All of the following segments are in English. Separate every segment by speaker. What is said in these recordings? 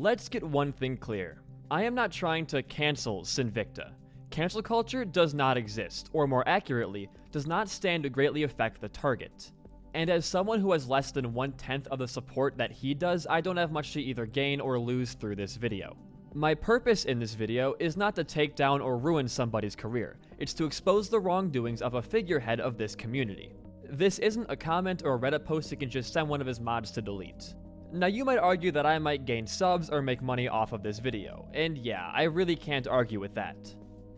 Speaker 1: Let's get one thing clear. I am not trying to cancel Sinvicta. Cancel culture does not exist, or more accurately, does not stand to greatly affect the target. And as someone who has less than 1/10 of the support that he does, I don't have much to either gain or lose through this video. My purpose in this video is not to take down or ruin somebody's career, it's to expose the wrongdoings of a figurehead of this community. This isn't a comment or a Reddit post he can just send one of his mods to delete. Now you might argue that I might gain subs or make money off of this video, and yeah, I really can't argue with that.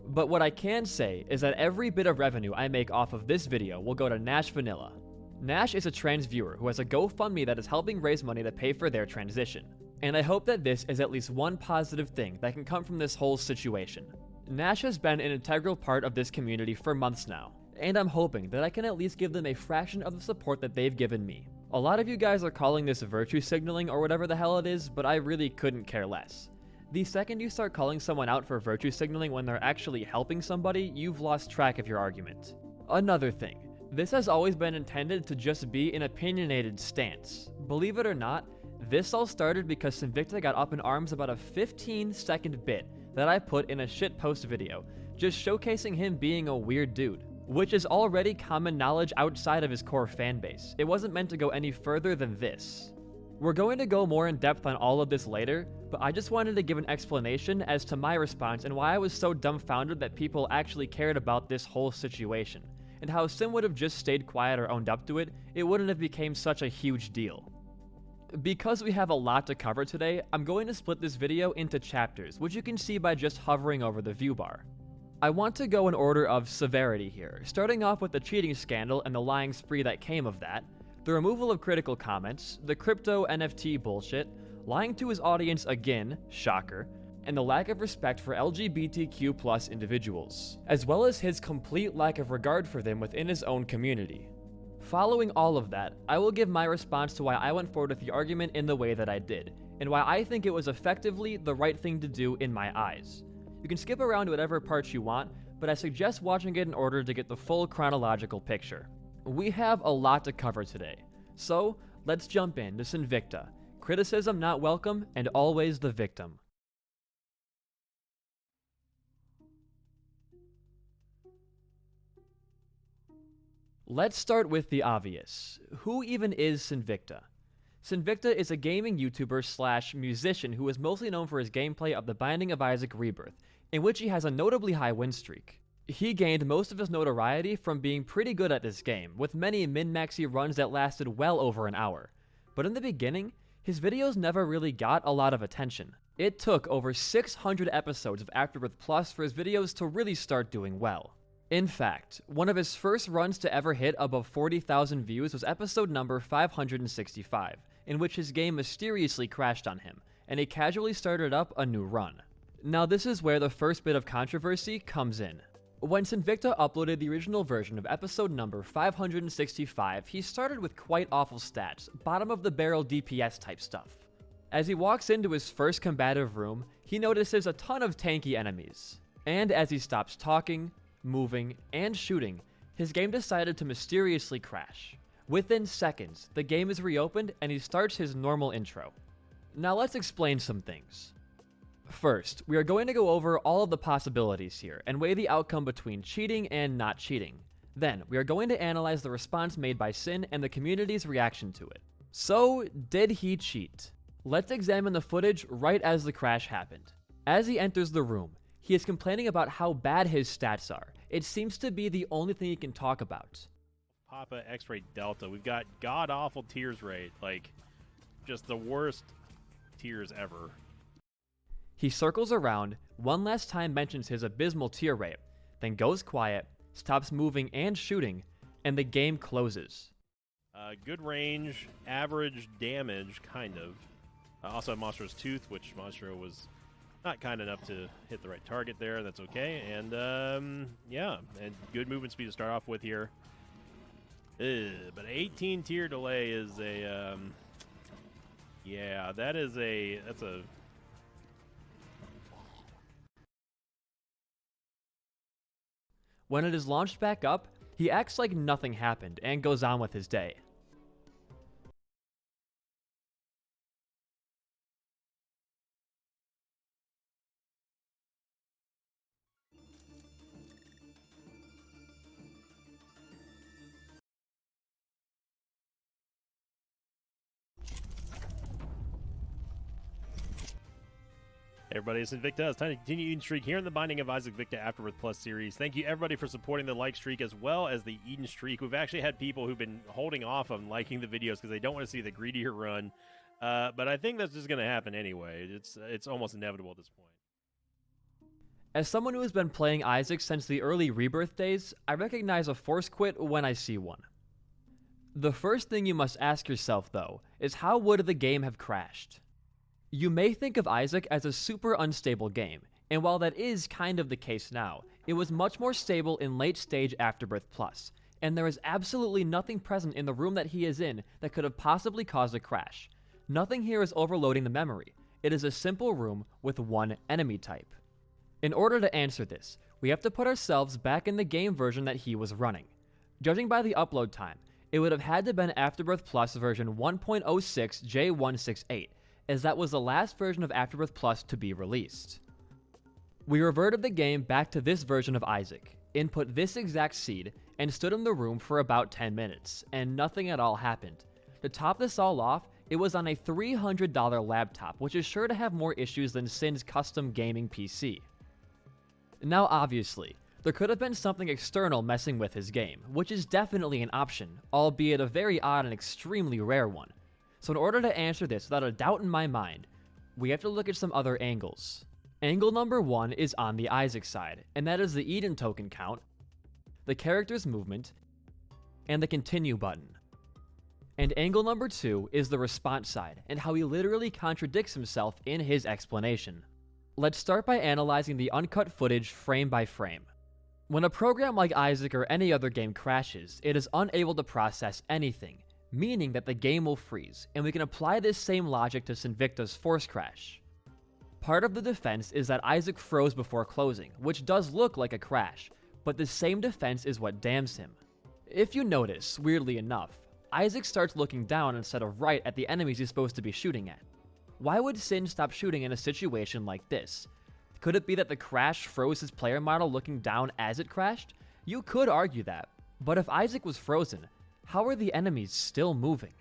Speaker 1: But what I can say is that every bit of revenue I make off of this video will go to Nash Vanilla. Nash is a trans viewer who has a GoFundMe that is helping raise money to pay for their transition. And I hope that this is at least one positive thing that can come from this whole situation. Nash has been an integral part of this community for months now, and I'm hoping that I can at least give them a fraction of the support that they've given me. A lot of you guys are calling this virtue signaling or whatever the hell it is, but I really couldn't care less. The second you start calling someone out for virtue signaling when they're actually helping somebody, you've lost track of your argument. Another thing, this has always been intended to just be an opinionated stance. Believe it or not, this all started because Sinvicta got up in arms about a 15-second bit that I put in a shitpost video, just showcasing him being a weird dude, which is already common knowledge outside of his core fanbase. It wasn't meant to go any further than this. We're going to go more in depth on all of this later, but I just wanted to give an explanation as to my response and why I was so dumbfounded that people actually cared about this whole situation, and how Sin would have just stayed quiet or owned up to it, it wouldn't have became such a huge deal. Because we have a lot to cover today, I'm going to split this video into chapters, which you can see by just hovering over the view bar. I want to go in order of severity here, starting off with the cheating scandal and the lying spree that came of that, the removal of critical comments, the crypto NFT bullshit, lying to his audience again, shocker, and the lack of respect for LGBTQ+ individuals, as well as his complete lack of regard for them within his own community. Following all of that, I will give my response to why I went forward with the argument in the way that I did, and why I think it was effectively the right thing to do in my eyes. You can skip around to whatever parts you want, but I suggest watching it in order to get the full chronological picture. We have a lot to cover today, so let's jump into Sinvicta. Criticism not welcome, and always the victim. Let's start with the obvious. Who even is Sinvicta? Sinvicta is a gaming YouTuber slash musician who is mostly known for his gameplay of The Binding of Isaac Rebirth, in which he has a notably high win streak. He gained most of his notoriety from being pretty good at this game, with many min-maxy runs that lasted well over an hour. But in the beginning, his videos never really got a lot of attention. It took over 600 episodes of Afterbirth Plus for his videos to really start doing well. In fact, one of his first runs to ever hit above 40,000 views was episode number 565, in which his game mysteriously crashed on him, and he casually started up a new run. Now this is where the first bit of controversy comes in. When Sinvicta uploaded the original version of episode number 565, he started with quite awful stats, bottom of the barrel DPS type stuff. As he walks into his first combative room, he notices a ton of tanky enemies. And as he stops talking, moving, and shooting, his game decided to mysteriously crash. Within seconds, the game is reopened and he starts his normal intro. Now let's explain some things. First, we are going to go over all of the possibilities here and weigh the outcome between cheating and not cheating. Then, we are going to analyze the response made by Sin and the community's reaction to it. So, did he cheat? Let's examine the footage right as the crash happened. As he enters the room, he is complaining about how bad his stats are. It seems to be the only thing he can talk about.
Speaker 2: Papa X-ray Delta, we've got god-awful tears rate, like, just the worst tears ever.
Speaker 1: He circles around, one last time mentions his abysmal tear rate, then goes quiet, stops moving and shooting, and the game closes.
Speaker 2: Good range, average damage, kind of. Also had Monstro's Tooth, which Monstro was not kind enough to hit the right target there. That's okay. And, yeah, and good movement speed to start off with here. But 18 tier delay is a, yeah, that's a...
Speaker 1: When it is launched back up, he acts like nothing happened and goes on with his day.
Speaker 2: Everybody, it's Sinvicta. It's time to continue Eden Streak here in the Binding of Isaac Victa Afterbirth Plus series. Thank you, everybody, for supporting the like streak as well as the Eden Streak. We've actually had people who've been holding off on liking the videos because they don't want to see the greedier run. But I think that's just going to happen anyway. It's almost inevitable at this point.
Speaker 1: As someone who has been playing Isaac since the early Rebirth days, I recognize a force quit when I see one. The first thing you must ask yourself, though, is how would the game have crashed? You may think of Isaac as a super unstable game, and while that is kind of the case now, it was much more stable in late stage Afterbirth Plus, and there is absolutely nothing present in the room that he is in that could have possibly caused a crash. Nothing here is overloading the memory. It is a simple room with one enemy type. In order to answer this, we have to put ourselves back in the game version that he was running. Judging by the upload time, it would have had to been Afterbirth Plus version 1.06 J168, as that was the last version of Afterbirth Plus to be released. We reverted the game back to this version of Isaac, input this exact seed, and stood in the room for about 10 minutes, and nothing at all happened. To top this all off, it was on a $300 laptop, which is sure to have more issues than Sin's custom gaming PC. Now obviously, there could have been something external messing with his game, which is definitely an option, albeit a very odd and extremely rare one. So in order to answer this without a doubt in my mind, we have to look at some other angles. Angle number 1 is on the Isaac side, and that is the Eden token count, the character's movement, and the continue button. And angle number 2 is the response side, and how he literally contradicts himself in his explanation. Let's start by analyzing the uncut footage frame by frame. When a program like Isaac or any other game crashes, it is unable to process anything, meaning that the game will freeze, and we can apply this same logic to Sinvicta's force crash. Part of the defense is that Isaac froze before closing, which does look like a crash, but the same defense is what damns him. If you notice, weirdly enough, Isaac starts looking down instead of right at the enemies he's supposed to be shooting at. Why would Sin stop shooting in a situation like this? Could it be that the crash froze his player model looking down as it crashed? You could argue that, but if Isaac was frozen, how are the enemies still moving?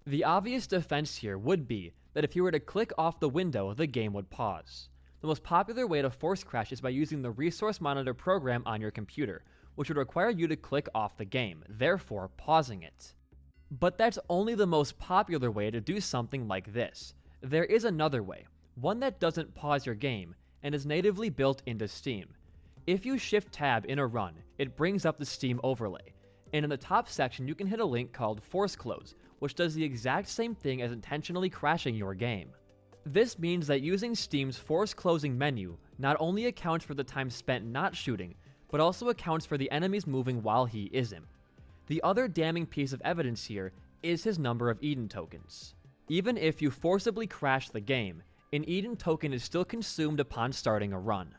Speaker 1: The obvious defense here would be that if you were to click off the window, the game would pause. The most popular way to force crash is by using the resource monitor program on your computer, which would require you to click off the game, therefore pausing it. But that's only the most popular way to do something like this. There is another way, one that doesn't pause your game, and is natively built into Steam. If you shift tab in a run, it brings up the Steam overlay, and in the top section you can hit a link called Force Close, which does the exact same thing as intentionally crashing your game. This means that using Steam's Force Closing menu not only accounts for the time spent not shooting, but also accounts for the enemies moving while he isn't. The other damning piece of evidence here is his number of Eden tokens. Even if you forcibly crash the game, an Eden token is still consumed upon starting a run.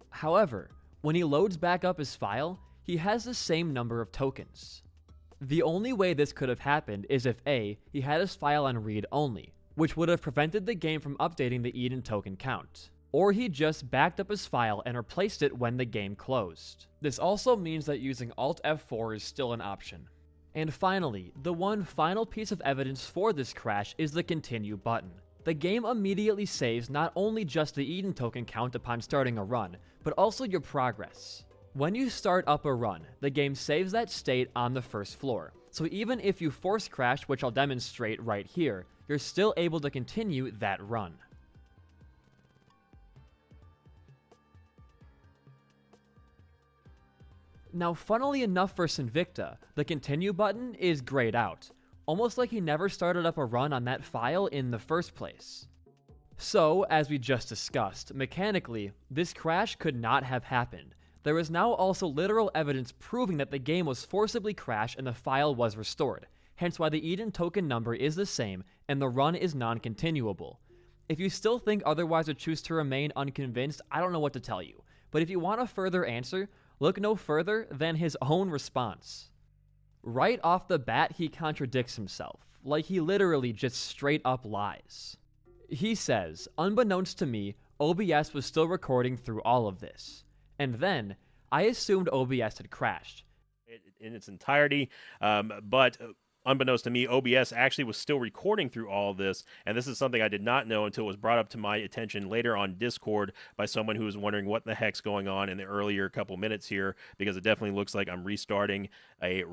Speaker 1: However, when he loads back up his file, he has the same number of tokens. The only way this could have happened is if A, he had his file on read only, which would have prevented the game from updating the Eden token count. Or he just backed up his file and replaced it when the game closed. This also means that using Alt F4 is still an option. And finally, the one final piece of evidence for this crash is the continue button. The game immediately saves not only just the Eden token count upon starting a run, but also your progress. When you start up a run, the game saves that state on the first floor. So even if you force crash, which I'll demonstrate right here, you're still able to continue that run. Now, funnily enough for Sinvicta, the continue button is grayed out, almost like he never started up a run on that file in the first place. So, as we just discussed, mechanically, this crash could not have happened. There is now also literal evidence proving that the game was forcibly crashed and the file was restored, hence why the Eden token number is the same and the run is non-continuable. If you still think otherwise or choose to remain unconvinced, I don't know what to tell you, but if you want a further answer, look no further than his own response. Right off the bat, he contradicts himself, like he literally just straight up lies. He says, unbeknownst to me, OBS was still recording through all of this. And then, I assumed OBS had crashed.
Speaker 2: In its entirety, but unbeknownst to me, OBS actually was still recording through all of this, and this is something I did not know until it was brought up to my attention later on Discord by someone who was wondering what the heck's going on in the earlier couple minutes here, because it definitely looks like I'm restarting a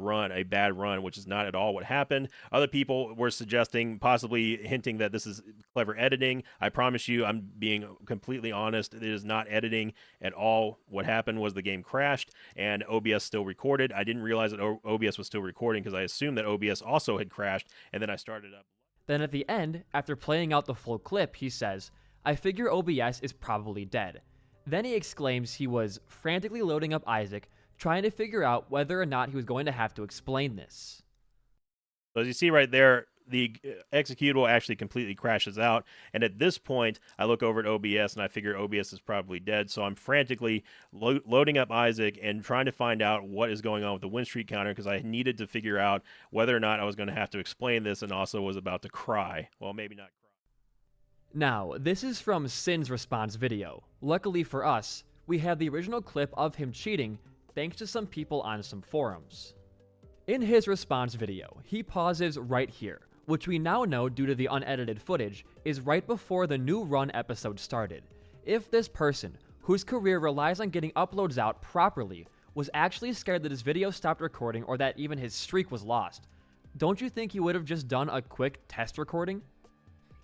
Speaker 2: bad run, which is not at all what happened. Other people were suggesting, possibly hinting that this is clever editing. I promise you, I'm being completely honest. It is not editing at all. What happened was the game crashed, and OBS still recorded. I didn't realize that OBS was still recording because I assumed that OBS also had crashed, and then I started up.
Speaker 1: Then at the end, after playing out the full clip, he says, I figure OBS is probably dead. Then he exclaims he was frantically loading up Isaac, trying to figure out whether or not he was going to have to explain this.
Speaker 2: So as you see right there, the executable actually completely crashes out, and at this point, I look over at OBS and I figure OBS is probably dead, so I'm frantically loading up Isaac and trying to find out what is going on with the win streak counter, because I needed to figure out whether or not I was going to have to explain this, and also was about to cry. Well, maybe not cry.
Speaker 1: Now, this is from Sin's response video. Luckily for us, we have the original clip of him cheating thanks to some people on some forums. In his response video, he pauses right here, which we now know due to the unedited footage is right before the new run episode started. If this person, whose career relies on getting uploads out properly, was actually scared that his video stopped recording or that even his streak was lost, don't you think he would have just done a quick test recording?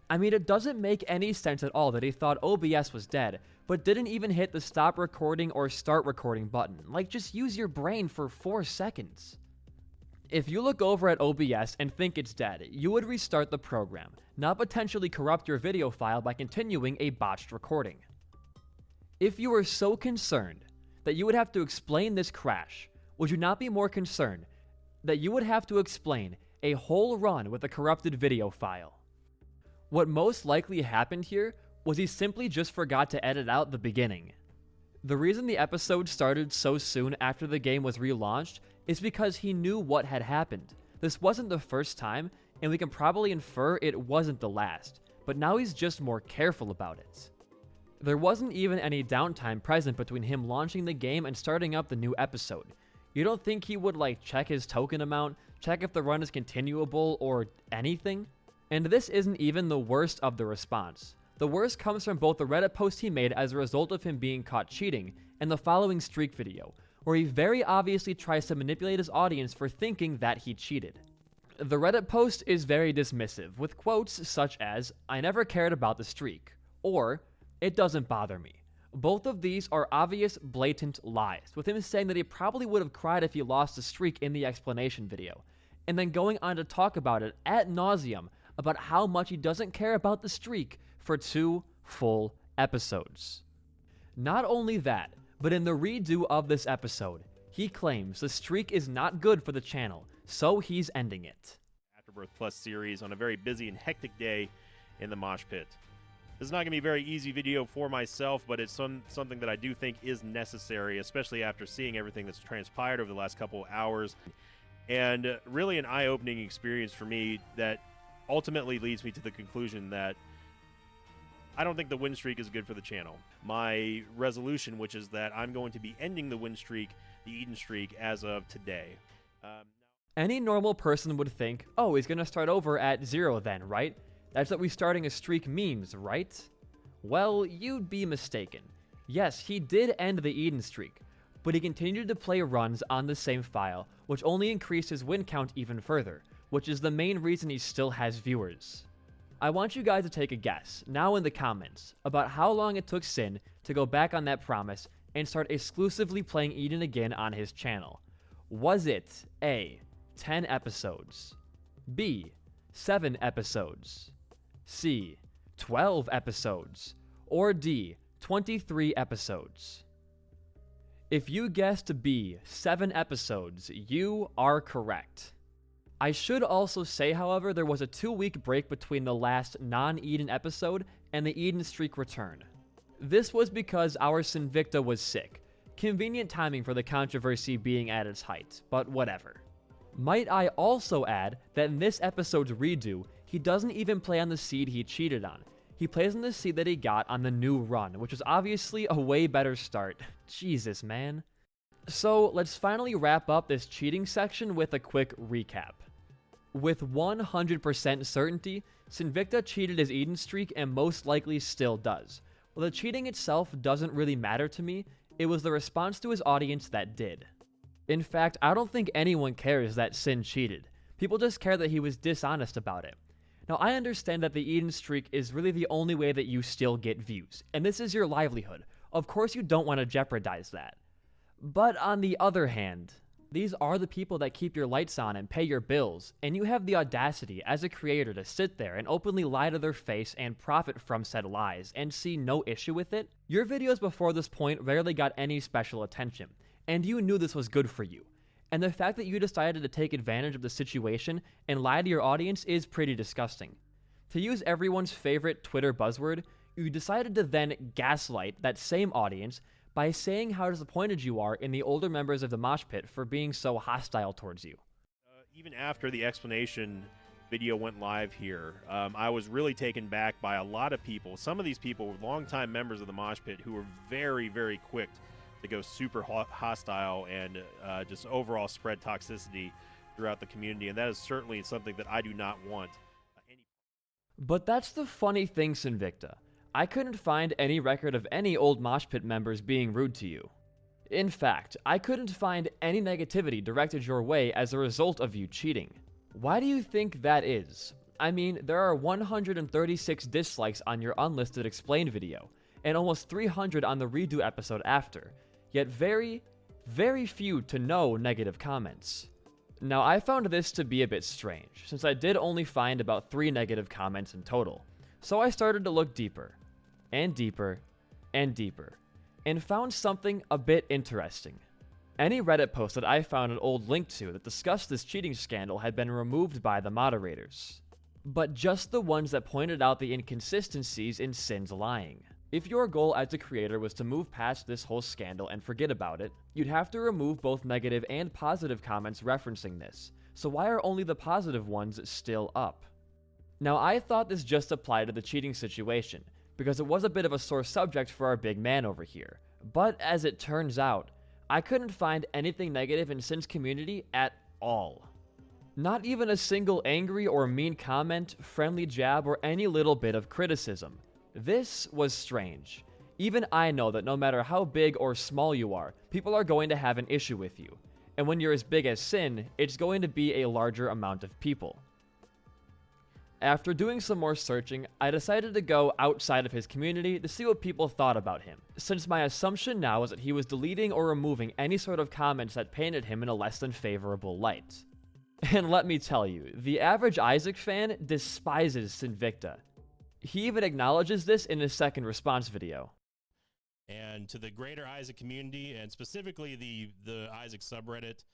Speaker 1: I mean, it doesn't make any sense at all that he thought OBS was dead, but didn't even hit the stop recording or start recording button. Like, just use your brain for 4 seconds. If you look over at OBS and think it's dead, you would restart the program, not potentially corrupt your video file by continuing a botched recording. If you were so concerned that you would have to explain this crash, would you not be more concerned that you would have to explain a whole run with a corrupted video file? What most likely happened here was he simply just forgot to edit out the beginning. The reason the episode started so soon after the game was relaunched is because he knew what had happened. This wasn't the first time, and we can probably infer it wasn't the last, but now he's just more careful about it. There wasn't even any downtime present between him launching the game and starting up the new episode. You don't think he would check his token amount, check if the run is continuable, or anything? And this isn't even the worst of the response. The worst comes from both the Reddit post he made as a result of him being caught cheating and the following streak video, where he very obviously tries to manipulate his audience for thinking that he cheated. The Reddit post is very dismissive, with quotes such as, I never cared about the streak, or, it doesn't bother me. Both of these are obvious, blatant lies, with him saying that he probably would have cried if he lost the streak in the explanation video, and then going on to talk about it ad nauseum about how much he doesn't care about the streak for 2 full episodes. Not only that, but in the redo of this episode, he claims the streak is not good for the channel, so he's ending it.
Speaker 2: Afterbirth Plus series on a very busy and hectic day in the mosh pit. This is not going to be a very easy video for myself, but it's something that I do think is necessary, especially after seeing everything that's transpired over the last couple of hours. And really an eye-opening experience for me that ultimately leads me to the conclusion that I don't think the win streak is good for the channel. My resolution, which is that I'm going to be ending the win streak, the Eden streak, as of today.
Speaker 1: Any normal person would think, oh, he's going to start over at 0 then, right? That's what restarting a streak means, right? Well, you'd be mistaken. Yes, he did end the Eden streak, but he continued to play runs on the same file, which only increased his win count even further, which is the main reason he still has viewers. I want you guys to take a guess, now in the comments, about how long it took Sin to go back on that promise and start exclusively playing Eden again on his channel. Was it A, 10 episodes, B, 7 episodes, C, 12 episodes, or D, 23 episodes? If you guessed B, 7 episodes, you are correct. I should also say, however, there was a 2-week break between the last non-Eden episode and the Eden streak return. This was because our Sinvicta was sick. Convenient timing for the controversy being at its height, but whatever. Might I also add that in this episode's redo, he doesn't even play on the seed he cheated on. He plays on the seed that he got on the new run, which was obviously a way better start. Jesus, man. So let's finally wrap up this cheating section with a quick recap. With 100% certainty, Sinvicta cheated his Eden streak and most likely still does. While the cheating itself doesn't really matter to me, it was the response to his audience that did. In fact, I don't think anyone cares that Sin cheated. People just care that he was dishonest about it. Now, I understand that the Eden streak is really the only way that you still get views, and this is your livelihood. Of course you don't want to jeopardize that. But on the other hand, these are the people that keep your lights on and pay your bills, and you have the audacity as a creator to sit there and openly lie to their face and profit from said lies and see no issue with it. Your videos before this point rarely got any special attention, and you knew this was good for you. And the fact that you decided to take advantage of the situation and lie to your audience is pretty disgusting. To use everyone's favorite Twitter buzzword, you decided to then gaslight that same audience by saying how disappointed you are in the older members of the mosh pit for being so hostile towards you.
Speaker 2: Even after the explanation video went live here, I was really taken back by a lot of people. Some of these people were longtime members of the mosh pit who were very, very quick to go super hostile and just overall spread toxicity throughout the community, and that is certainly something that I do not want.
Speaker 1: But that's the funny thing, Sinvicta. I couldn't find any record of any old mosh pit members being rude to you. In fact, I couldn't find any negativity directed your way as a result of you cheating. Why do you think that is? I mean, there are 136 dislikes on your unlisted explained video, and almost 300 on the redo episode after, yet very, very few to no negative comments. Now, I found this to be a bit strange, since I did only find about 3 negative comments in total, so I started to look deeper, and deeper, and deeper, and found something a bit interesting. Any Reddit post that I found an old link to that discussed this cheating scandal had been removed by the moderators, but just the ones that pointed out the inconsistencies in Sin's lying. If your goal as a creator was to move past this whole scandal and forget about it, you'd have to remove both negative and positive comments referencing this, so why are only the positive ones still up? Now, I thought this just applied to the cheating situation, because it was a bit of a sore subject for our big man over here, but as it turns out, I couldn't find anything negative in Sin's community at all. Not even a single angry or mean comment, friendly jab, or any little bit of criticism. This was strange. Even I know that no matter how big or small you are, people are going to have an issue with you. And when you're as big as Sin, it's going to be a larger amount of people. After doing some more searching, I decided to go outside of his community to see what people thought about him, since my assumption now was that he was deleting or removing any sort of comments that painted him in a less than favorable light. And let me tell you, the average Isaac fan despises Sinvicta. He even acknowledges this in his second response video.
Speaker 3: And to the greater Isaac community, and specifically the Isaac subreddit,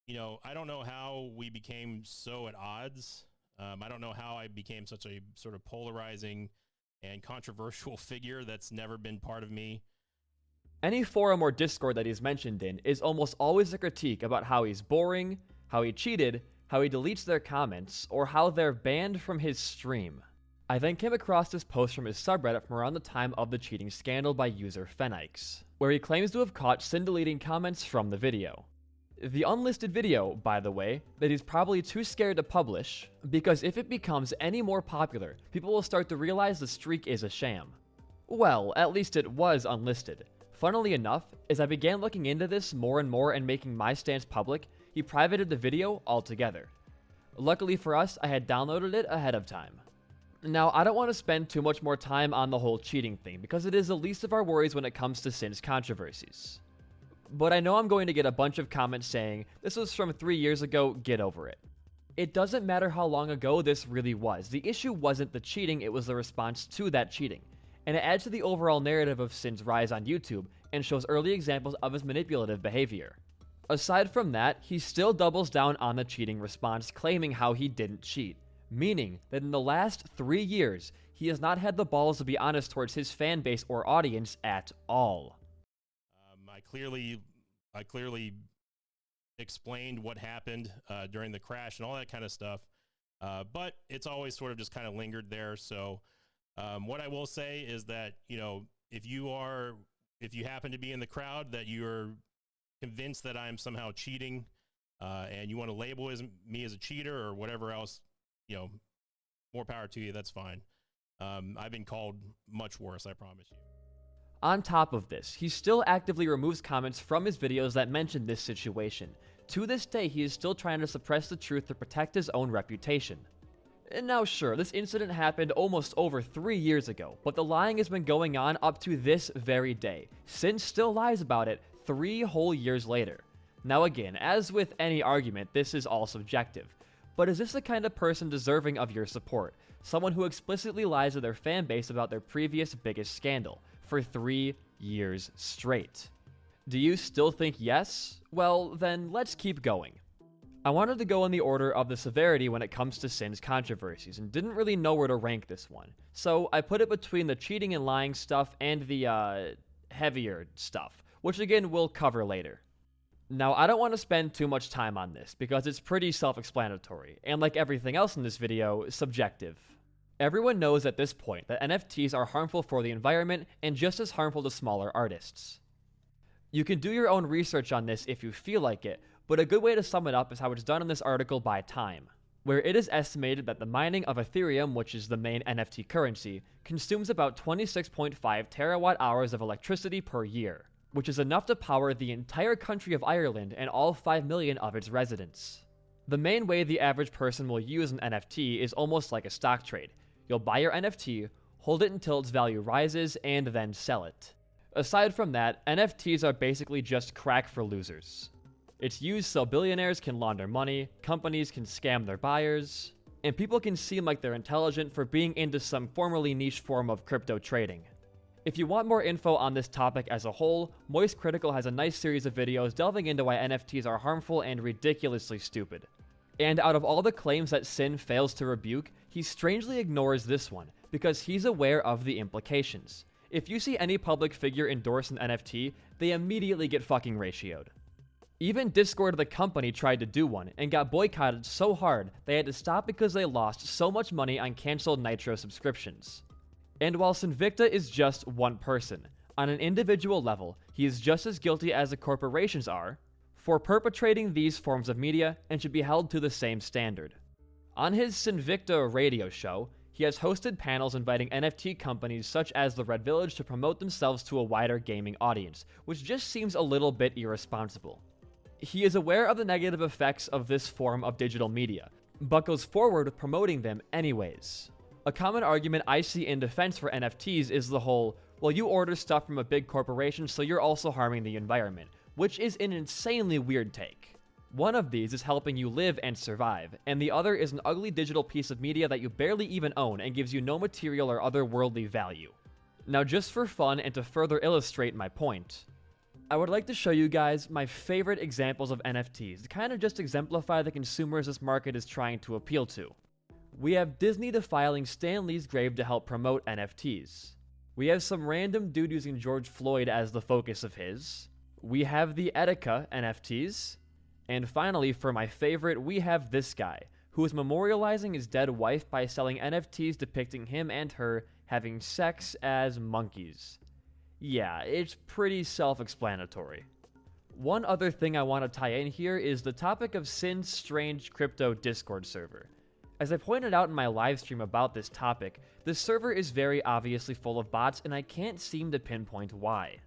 Speaker 3: you know, I don't know how we became so at odds. I don't know how I became such a sort of polarizing and controversial figure. That's never been part of me.
Speaker 1: Any forum or Discord that he's mentioned in is almost always a critique about how he's boring, how he cheated, how he deletes their comments, or how they're banned from his stream. I then came across this post from his subreddit from around the time of the cheating scandal by user Fenix, where he claims to have caught Sin deleting comments from the video. The unlisted video, by the way, that he's probably too scared to publish, because if it becomes any more popular, people will start to realize the streak is a sham. Well, at least it was unlisted. Funnily enough, as I began looking into this more and more and making my stance public, he privated the video altogether. Luckily for us, I had downloaded it ahead of time. Now, I don't want to spend too much more time on the whole cheating thing, because it is the least of our worries when it comes to Sin's controversies. But I know I'm going to get a bunch of comments saying, this was from 3 years ago, get over it. It doesn't matter how long ago this really was. The issue wasn't the cheating, it was the response to that cheating. And it adds to the overall narrative of Sin's rise on YouTube, and shows early examples of his manipulative behavior. Aside from that, he still doubles down on the cheating response, claiming how he didn't cheat. Meaning that in the last 3 years, he has not had the balls to be honest towards his fan base or audience at all.
Speaker 3: I clearly explained what happened during the crash and all that kind of stuff. But it's always sort of just kind of lingered there. So what I will say is that, you know, if you happen to be in the crowd that you're convinced that I'm somehow cheating and you want to label me as a cheater or whatever else, you know, more power to you. That's fine. I've been called much worse, I promise you.
Speaker 1: On top of this, he still actively removes comments from his videos that mention this situation. To this day, he is still trying to suppress the truth to protect his own reputation. And now sure, this incident happened almost over 3 years ago, but the lying has been going on up to this very day. Sin still lies about it 3 whole years later. Now again, as with any argument, this is all subjective. But is this the kind of person deserving of your support? Someone who explicitly lies to their fan base about their previous biggest scandal for 3 years straight? Do you still think yes? Well, then let's keep going. I wanted to go in the order of the severity when it comes to Sin's controversies and didn't really know where to rank this one. So I put it between the cheating and lying stuff and the heavier stuff, which again we'll cover later. Now, I don't want to spend too much time on this because it's pretty self-explanatory, and like everything else in this video, subjective. Everyone knows at this point that NFTs are harmful for the environment and just as harmful to smaller artists. You can do your own research on this if you feel like it, but a good way to sum it up is how it's done in this article by Time, where it is estimated that the mining of Ethereum, which is the main NFT currency, consumes about 26.5 terawatt hours of electricity per year, which is enough to power the entire country of Ireland and all 5 million of its residents. The main way the average person will use an NFT is almost like a stock trade. You'll buy your NFT, hold it until its value rises, and then sell it. Aside from that, NFTs are basically just crack for losers. It's used so billionaires can launder money, companies can scam their buyers, and people can seem like they're intelligent for being into some formerly niche form of crypto trading. If you want more info on this topic as a whole, Moist Critical has a nice series of videos delving into why NFTs are harmful and ridiculously stupid. And out of all the claims that Sin fails to rebuke, he strangely ignores this one, because he's aware of the implications. If you see any public figure endorse an NFT, they immediately get fucking ratioed. Even Discord the company tried to do one, and got boycotted so hard they had to stop because they lost so much money on cancelled Nitro subscriptions. And while Sinvicta is just one person, on an individual level, he is just as guilty as the corporations are for perpetrating these forms of media and should be held to the same standard. On his Sinvicta radio show, he has hosted panels inviting NFT companies such as the Red Village to promote themselves to a wider gaming audience, which just seems a little bit irresponsible. He is aware of the negative effects of this form of digital media, but goes forward with promoting them anyways. A common argument I see in defense for NFTs is the whole, well, you order stuff from a big corporation, so you're also harming the environment, which is an insanely weird take. One of these is helping you live and survive, and the other is an ugly digital piece of media that you barely even own and gives you no material or otherworldly value. Now, just for fun and to further illustrate my point, I would like to show you guys my favorite examples of NFTs to kind of just exemplify the consumers this market is trying to appeal to. We have Disney defiling Stan Lee's grave to help promote NFTs. We have some random dude using George Floyd as the focus of his. We have the Etika NFTs. And finally, for my favorite, we have this guy, who is memorializing his dead wife by selling NFTs depicting him and her having sex as monkeys. Yeah, it's pretty self-explanatory. One other thing I want to tie in here is the topic of Sin's strange crypto Discord server. As I pointed out in my livestream about this topic, this server is very obviously full of bots and I can't seem to pinpoint why.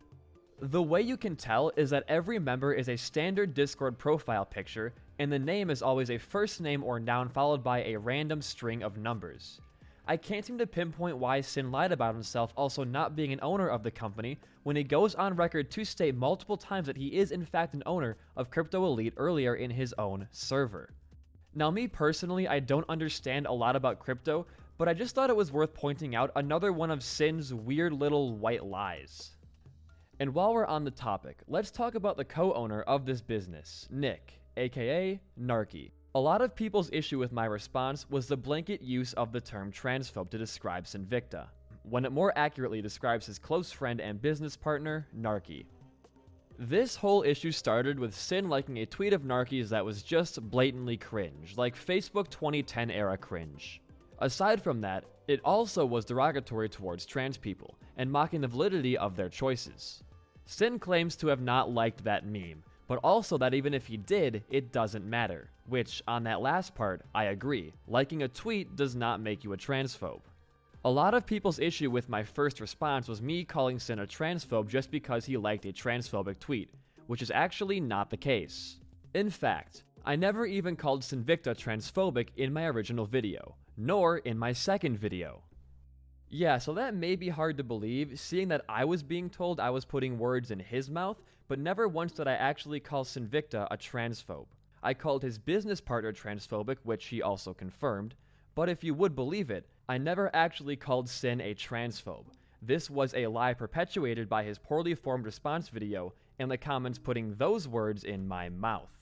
Speaker 1: The way you can tell is that every member is a standard Discord profile picture, and the name is always a first name or noun followed by a random string of numbers. I can't seem to pinpoint why Sin lied about himself also not being an owner of the company when he goes on record to state multiple times that he is in fact an owner of Crypto Elite earlier in his own server. Now, me personally, I don't understand a lot about crypto, but I just thought it was worth pointing out another one of Sin's weird little white lies. And while we're on the topic, let's talk about the co-owner of this business, Nick, aka Narky. A lot of people's issue with my response was the blanket use of the term transphobe to describe Sinvicta, when it more accurately describes his close friend and business partner, Narky. This whole issue started with Sin liking a tweet of Narky's that was just blatantly cringe, like Facebook 2010 era cringe. Aside from that, it also was derogatory towards trans people, and mocking the validity of their choices. Sin claims to have not liked that meme, but also that even if he did, it doesn't matter, which, on that last part, I agree. Liking a tweet does not make you a transphobe. A lot of people's issue with my first response was me calling Sin a transphobe just because he liked a transphobic tweet, which is actually not the case. In fact, I never even called Sinvicta transphobic in my original video, nor in my second video. Yeah, so that may be hard to believe, seeing that I was being told I was putting words in his mouth, but never once did I actually call Sinvicta a transphobe. I called his business partner transphobic, which he also confirmed, but if you would believe it, I never actually called Sin a transphobe. This was a lie perpetuated by his poorly formed response video and the comments putting those words in my mouth.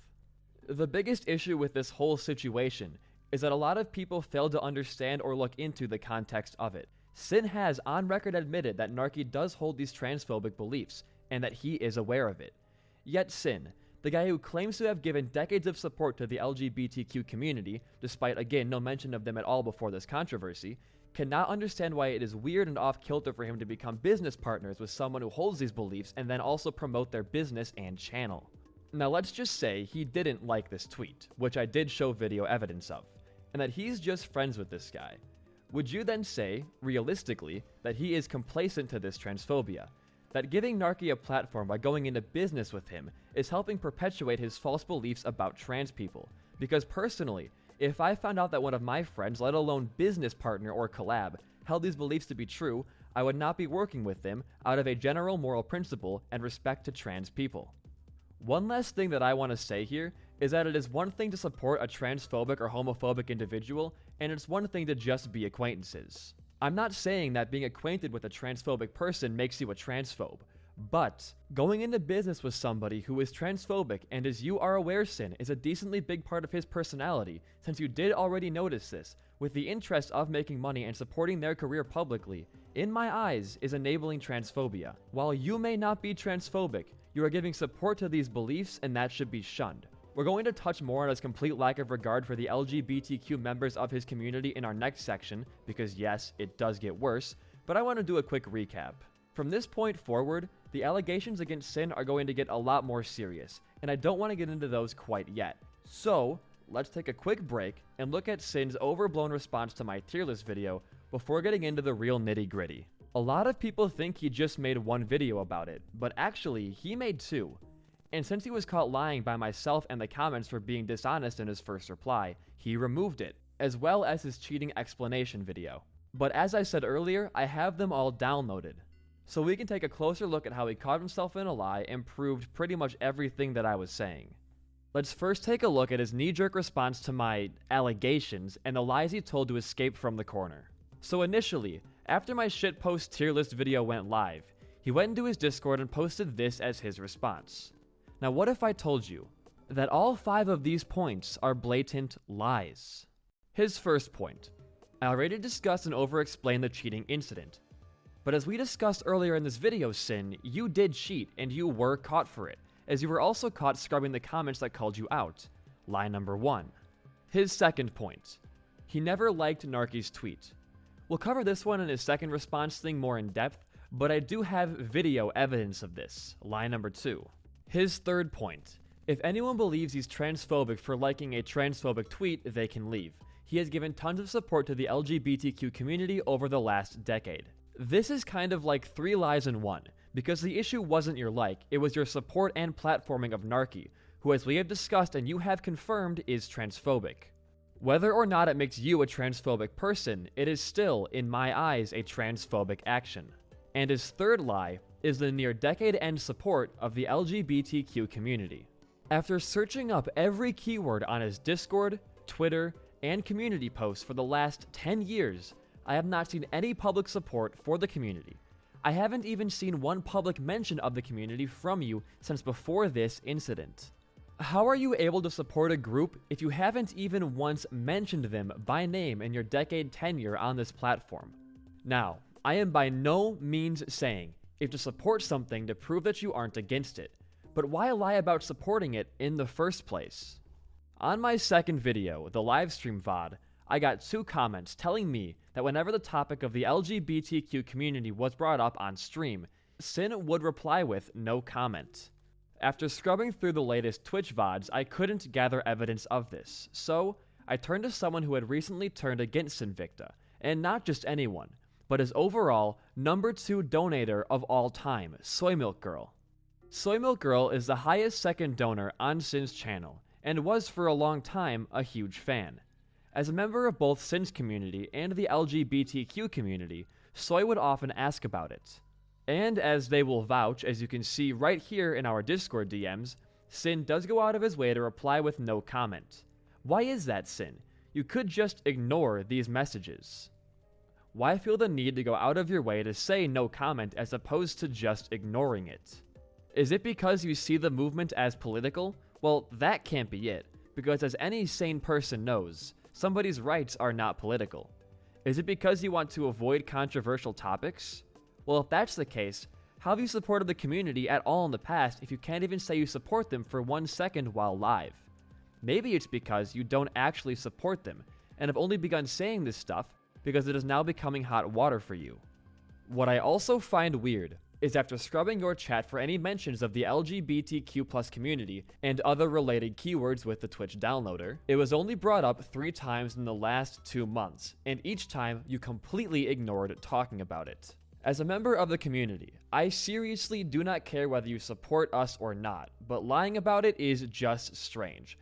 Speaker 1: The biggest issue with this whole situation is that a lot of people fail to understand or look into the context of it. Sin has on record admitted that Narky does hold these transphobic beliefs and that he is aware of it. Yet Sin, the guy who claims to have given decades of support to the LGBTQ community, despite again no mention of them at all before this controversy, cannot understand why it is weird and off-kilter for him to become business partners with someone who holds these beliefs and then also promote their business and channel. Now let's just say he didn't like this tweet, which I did show video evidence of, and that he's just friends with this guy. Would you then say, realistically, that he is complacent to this transphobia? That giving Narky a platform by going into business with him is helping perpetuate his false beliefs about trans people? Because personally, if I found out that one of my friends, let alone business partner or collab, held these beliefs to be true, I would not be working with them out of a general moral principle and respect to trans people. One last thing that I want to say here is that it is one thing to support a transphobic or homophobic individual, and it's one thing to just be acquaintances. I'm not saying that being acquainted with a transphobic person makes you a transphobe, but going into business with somebody who is transphobic and, as you are aware, Sin, is a decently big part of his personality, since you did already notice this, with the interest of making money and supporting their career publicly, in my eyes, is enabling transphobia. While you may not be transphobic, you are giving support to these beliefs, and that should be shunned. We're going to touch more on his complete lack of regard for the LGBTQ members of his community in our next section, because yes, it does get worse, but I want to do a quick recap. From this point forward, the allegations against Sin are going to get a lot more serious, and I don't want to get into those quite yet. So, let's take a quick break and look at Sin's overblown response to my tier list video before getting into the real nitty-gritty. A lot of people think he just made one video about it, but actually, he made two. And since he was caught lying by myself and the comments for being dishonest in his first reply, he removed it, as well as his cheating explanation video. But as I said earlier, I have them all downloaded. So we can take a closer look at how he caught himself in a lie and proved pretty much everything that I was saying. Let's first take a look at his knee-jerk response to my allegations and the lies he told to escape from the corner. So initially, after my shitpost tier list video went live, he went into his Discord and posted this as his response. Now what if I told you that all 5 of these points are blatant lies? His first point. I already discussed and over-explained the cheating incident. But as we discussed earlier in this video, Sin, you did cheat and you were caught for it, as you were also caught scrubbing the comments that called you out. Lie number 1. His second point. He never liked Narky's tweet. We'll cover this one in his second response thing more in depth, but I do have video evidence of this. Lie number 2. His third point. If anyone believes he's transphobic for liking a transphobic tweet, they can leave. He has given tons of support to the LGBTQ community over the last decade. This is kind of like 3 lies in one, because the issue wasn't your like, it was your support and platforming of Narky, who, as we have discussed and you have confirmed, is transphobic. Whether or not it makes you a transphobic person, it is still, in my eyes, a transphobic action. And his third lie is the near decade-end support of the LGBTQ community. After searching up every keyword on his Discord, Twitter, and community posts for the last 10 years, I have not seen any public support for the community. I haven't even seen one public mention of the community from you since before this incident. How are you able to support a group if you haven't even once mentioned them by name in your decade tenure on this platform? Now, I am by no means saying if to support something to prove that you aren't against it, But why lie about supporting it in the first place? On my second video, the livestream VOD, I got 2 comments telling me that whenever the topic of the LGBTQ community was brought up on stream, Sin would reply with no comment. After scrubbing through the latest Twitch VODs, I couldn't gather evidence of this, so I turned to someone who had recently turned against Sinvicta, and not just anyone, but his overall #2 donator of all time, Soy Milk Girl. Soy Milk Girl is the highest second donor on Sin's channel, and was for a long time a huge fan. As a member of both Sin's community and the LGBTQ community, Soy would often ask about it. And as they will vouch, as you can see right here in our Discord DMs, Sin does go out of his way to reply with no comment. Why is that, Sin? You could just ignore these messages. Why feel the need to go out of your way to say no comment as opposed to just ignoring it? Is it because you see the movement as political? Well, that can't be it, because as any sane person knows, somebody's rights are not political. Is it because you want to avoid controversial topics? Well, if that's the case, how have you supported the community at all in the past if you can't even say you support them for 1 second while live? Maybe it's because you don't actually support them, and have only begun saying this stuff because it is now becoming hot water for you. What I also find weird is after scrubbing your chat for any mentions of the LGBTQ+ community and other related keywords with the Twitch downloader, it was only brought up 3 times in the last 2 months, and each time you completely ignored talking about it. As a member of the community, I seriously do not care whether you support us or not, but lying about it is just strange.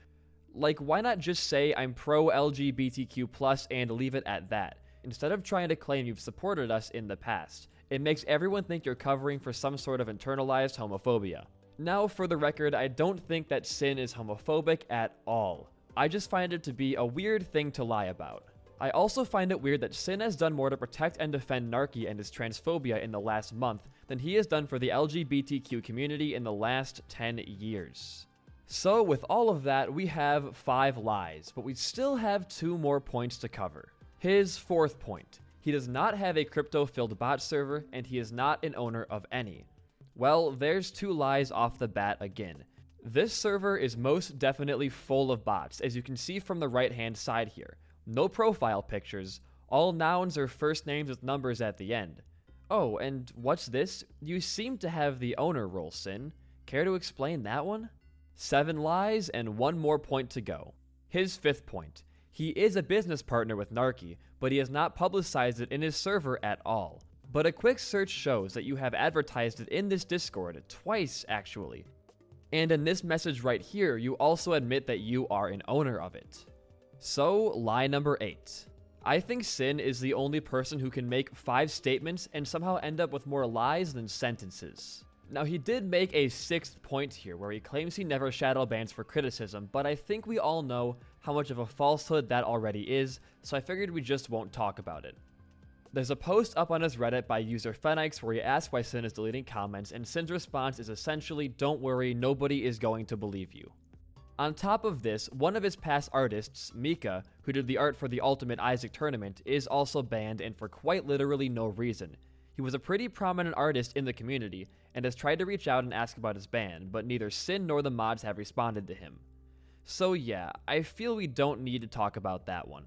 Speaker 1: Like, why not just say I'm pro-LGBTQ+ and leave it at that, instead of trying to claim you've supported us in the past? It makes everyone think you're covering for some sort of internalized homophobia. Now, for the record, I don't think that Sin is homophobic at all. I just find it to be a weird thing to lie about. I also find it weird that Sin has done more to protect and defend Narky and his transphobia in the last month than he has done for the LGBTQ community in the last 10 years. So with all of that, we have 5 lies, but we still have 2 more points to cover. His 4th point. He does not have a crypto-filled bot server, and he is not an owner of any. Well, there's 2 lies off the bat again. This server is most definitely full of bots, as you can see from the right-hand side here. No profile pictures, all nouns or first names with numbers at the end. Oh, and what's this? You seem to have the owner role, Sin. Care to explain that one? 7 lies and 1 more point to go. His 5th point. He is a business partner with Narky, but he has not publicized it in his server at all. But a quick search shows that you have advertised it in this Discord, twice actually. And in this message right here, you also admit that you are an owner of it. So, lie number 8. I think Sin is the only person who can make 5 statements and somehow end up with more lies than sentences. Now, he did make a 6th point here where he claims he never shadow bans for criticism, but I think we all know how much of a falsehood that already is, so I figured we just won't talk about it. There's a post up on his Reddit by user Phenix where he asks why Sin is deleting comments, and Sin's response is essentially, "Don't worry, nobody is going to believe you." On top of this, one of his past artists, Mika, who did the art for the Ultimate Isaac tournament, is also banned, and for quite literally no reason. He was a pretty prominent artist in the community, and has tried to reach out and ask about his ban, but neither Sin nor the mods have responded to him. So yeah, I feel we don't need to talk about that one.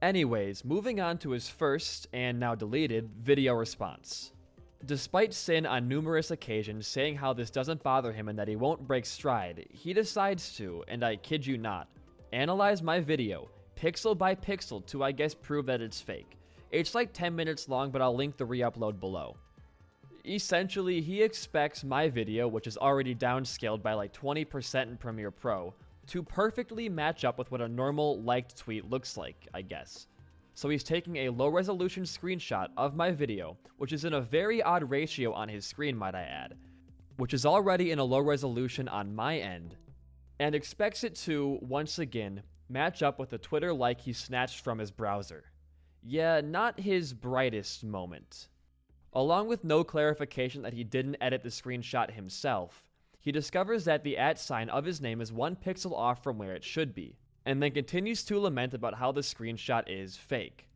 Speaker 1: Anyways, moving on to his first, and now deleted, video response. Despite Sin on numerous occasions saying how this doesn't bother him and that he won't break stride, he decides to, and I kid you not, analyze my video, pixel by pixel to I guess prove that it's fake. It's like 10 minutes long, but I'll link the re-upload below. Essentially, he expects my video, which is already downscaled by like 20% in Premiere Pro, to perfectly match up with what a normal liked tweet looks like, I guess. So he's taking a low resolution screenshot of my video, which is in a very odd ratio on his screen, might I add, which is already in a low resolution on my end, and expects it to, once again, match up with the Twitter like he snatched from his browser. Yeah, not his brightest moment. Along with no clarification that he didn't edit the screenshot himself, he discovers that the @ of his name is 1 pixel off from where it should be, and then continues to lament about how the screenshot is fake.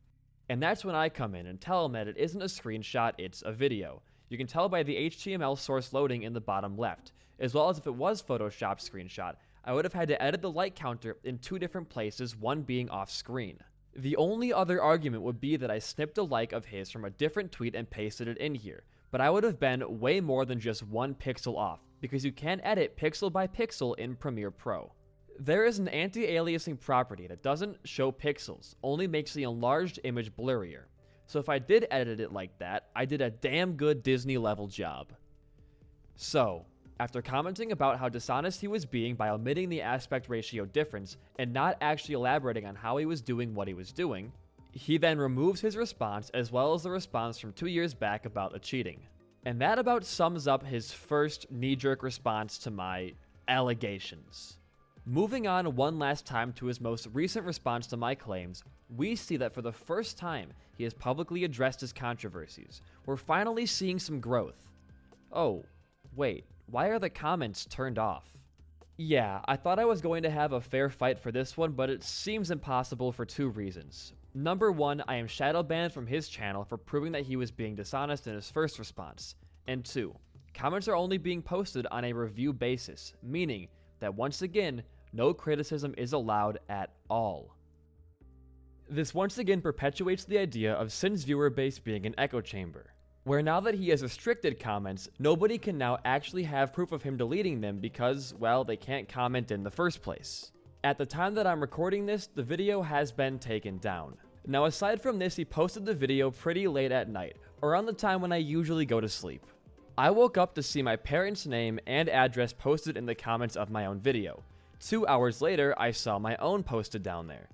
Speaker 1: And that's when I come in and tell him that it isn't a screenshot, it's a video. You can tell by the HTML source loading in the bottom left. as well as if it was Photoshop screenshot, I would have had to edit the like counter in 2 different places, one being off screen. The only other argument would be that I snipped a like of his from a different tweet and pasted it in here, but I would have been way more than just 1 pixel off, because you can edit pixel by pixel in Premiere Pro. There is an anti-aliasing property that doesn't show pixels, only makes the enlarged image blurrier. So if I did edit it like that, I did a damn good Disney level job. So, after commenting about how dishonest he was being by omitting the aspect ratio difference and not actually elaborating on how he was doing what he was doing, he then removes his response as well as the response from 2 years back about the cheating. And that about sums up his first knee-jerk response to my allegations. Moving on one last time to his most recent response to my claims, we see that for the first time he has publicly addressed his controversies. We're finally seeing some growth. Oh, wait, why are the comments turned off? Yeah, I thought I was going to have a fair fight for this one, but it seems impossible for 2 reasons. Number 1, I am shadow banned from his channel for proving that he was being dishonest in his first response. And 2, comments are only being posted on a review basis, meaning that once again, no criticism is allowed at all. This once again perpetuates the idea of Sin's viewer base being an echo chamber, where now that he has restricted comments, nobody can now actually have proof of him deleting them because, well, they can't comment in the first place. At the time that I'm recording this, the video has been taken down. Now aside from this, he posted the video pretty late at night, around the time when I usually go to sleep. I woke up to see my parents' name and address posted in the comments of my own video. 2 hours later, I saw my own posted down there.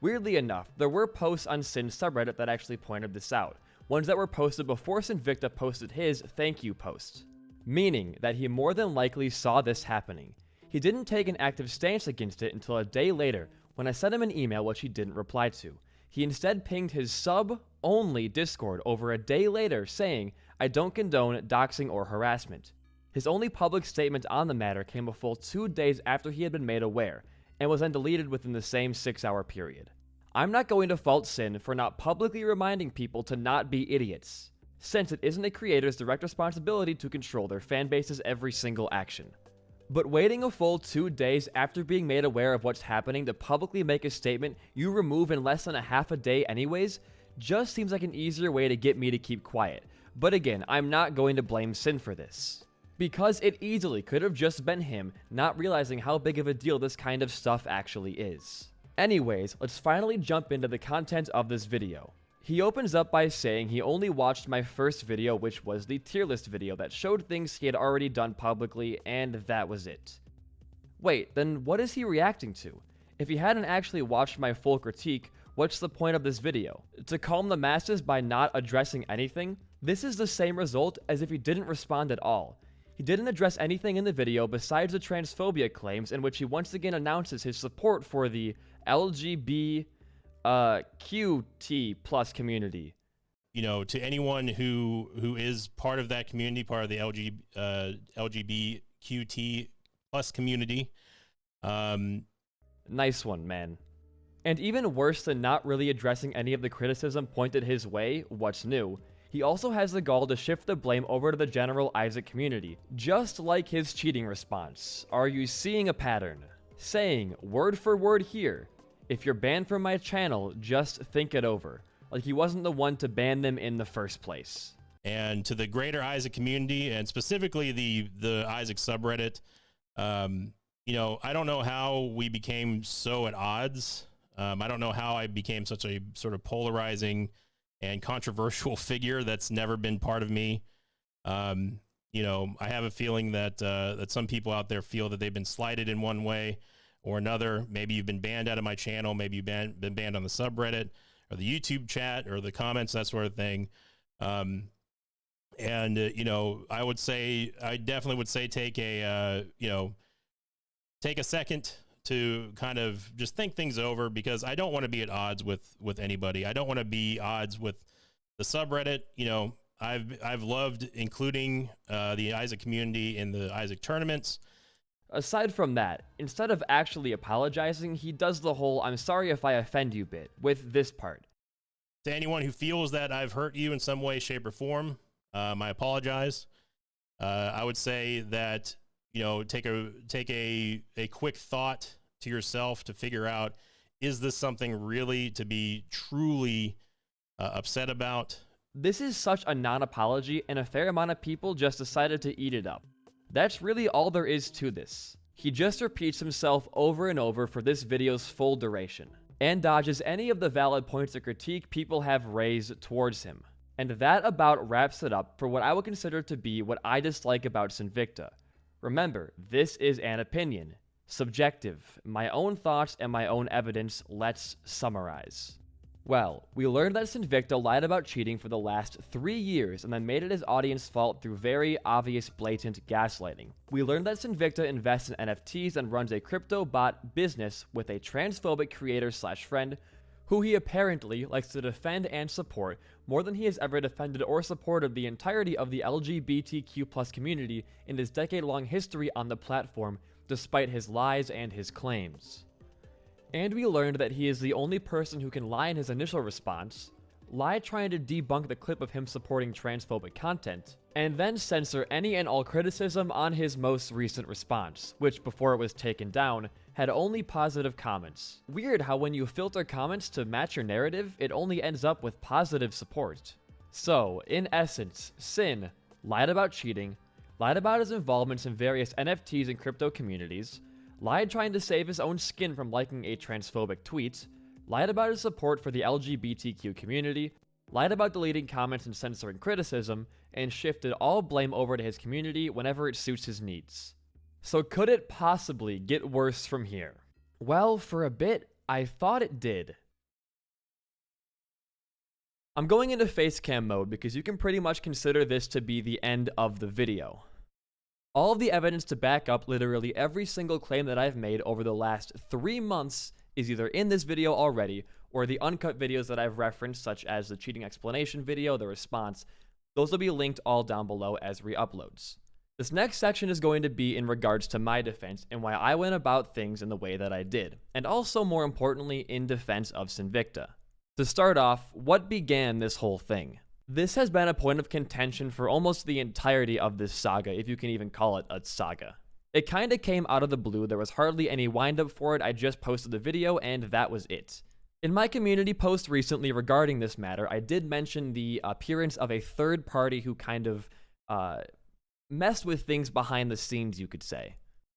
Speaker 1: Weirdly enough, there were posts on Sin's subreddit that actually pointed this out, ones that were posted before Sinvicta posted his thank you post, meaning that he more than likely saw this happening. He didn't take an active stance against it until a day later when I sent him an email which he didn't reply to. He instead pinged his sub-only Discord over a day later saying, "I don't condone doxing or harassment." His only public statement on the matter came a full 2 days after he had been made aware, and was then deleted within the same 6-hour period. I'm not going to fault Sin for not publicly reminding people to not be idiots, since it isn't a creator's direct responsibility to control their fanbase's every single action. But waiting a full 2 days after being made aware of what's happening to publicly make a statement you remove in less than a half a day anyways, just seems like an easier way to get me to keep quiet. But again, I'm not going to blame Sin for this, because it easily could have just been him not realizing how big of a deal this kind of stuff actually is. Anyways, let's finally jump into the content of this video. He opens up by saying he only watched my first video, which was the tier list video that showed things he had already done publicly, and that was it. Wait, then what is he reacting to? If he hadn't actually watched my full critique, what's the point of this video? To calm the masses by not addressing anything? This is the same result as if he didn't respond at all. He didn't address anything in the video besides the transphobia claims, in which he once again announces his support for the LGBTQ+ community.
Speaker 3: You know, to anyone who is part of that community, part of the LGBTQ+ community.
Speaker 1: Nice one, man. And even worse than not really addressing any of the criticism pointed his way, what's new, he also has the gall to shift the blame over to the general Isaac community, just like his cheating response. Are you seeing a pattern? Saying, word for word here, if you're banned from my channel, just think it over. Like he wasn't the one to ban them in the first place.
Speaker 3: And to the greater Isaac community, and specifically the Isaac subreddit, you know, I don't know how we became so at odds. I don't know how I became such a sort of polarizing and controversial figure that's never been part of me. You know, I have a feeling that that some people out there feel that they've been slighted in one way or another. Maybe you've been banned out of my channel. Maybe you've been banned on the subreddit or the YouTube chat or the comments, that sort of thing. You know, I definitely would say take a, you know, take a second to kind of just think things over, because I don't want to be at odds with anybody. I don't want to be odds with the subreddit. You know, I've loved including the Isaac community in the Isaac tournaments.
Speaker 1: Aside from that, instead of actually apologizing, he does the whole "I'm sorry if I offend you" bit with this part.
Speaker 3: To anyone who feels that I've hurt you in some way, shape, or form, I apologize. I would say that take a quick thought to yourself to figure out, is this something really to be truly upset about?
Speaker 1: This is such a non-apology, and a fair amount of people just decided to eat it up. That's really all there is to this. He just repeats himself over and over for this video's full duration, and dodges any of the valid points of critique people have raised towards him. And that about wraps it up for what I would consider to be what I dislike about Sinvicta. Remember, this is an opinion. Subjective. My own thoughts and my own evidence. Let's summarize. Well, we learned that Sinvicta lied about cheating for the last 3 years and then made it his audience's fault through very obvious, blatant gaslighting. We learned that Sinvicta invests in NFTs and runs a crypto bot business with a transphobic creator/friend who he apparently likes to defend and support more than he has ever defended or supported the entirety of the LGBTQ+ community in his decade-long history on the platform, despite his lies and his claims. And we learned that he is the only person who can lie in his initial response, lie trying to debunk the clip of him supporting transphobic content, and then censor any and all criticism on his most recent response, which before it was taken down, had only positive comments. Weird how when you filter comments to match your narrative, it only ends up with positive support. So, in essence, Sin lied about cheating, lied about his involvements in various NFTs and crypto communities, lied trying to save his own skin from liking a transphobic tweet, lied about his support for the LGBTQ community, lied about deleting comments and censoring criticism, and shifted all blame over to his community whenever it suits his needs. So could it possibly get worse from here? Well, for a bit, I thought it did. I'm going into facecam mode because you can pretty much consider this to be the end of the video. All of the evidence to back up literally every single claim that I've made over the last 3 months is either in this video already, or the uncut videos that I've referenced, such as the cheating explanation video, the response. Those will be linked all down below as re-uploads. This next section is going to be in regards to my defense and why I went about things in the way that I did, and also more importantly in defense of Sinvicta. To start off, what began this whole thing? This has been a point of contention for almost the entirety of this saga, if you can even call it a saga. It kinda came out of the blue, there was hardly any wind-up for it, I just posted the video and that was it. In my community post recently regarding this matter, I did mention the appearance of a third party who kind of messed with things behind the scenes, you could say.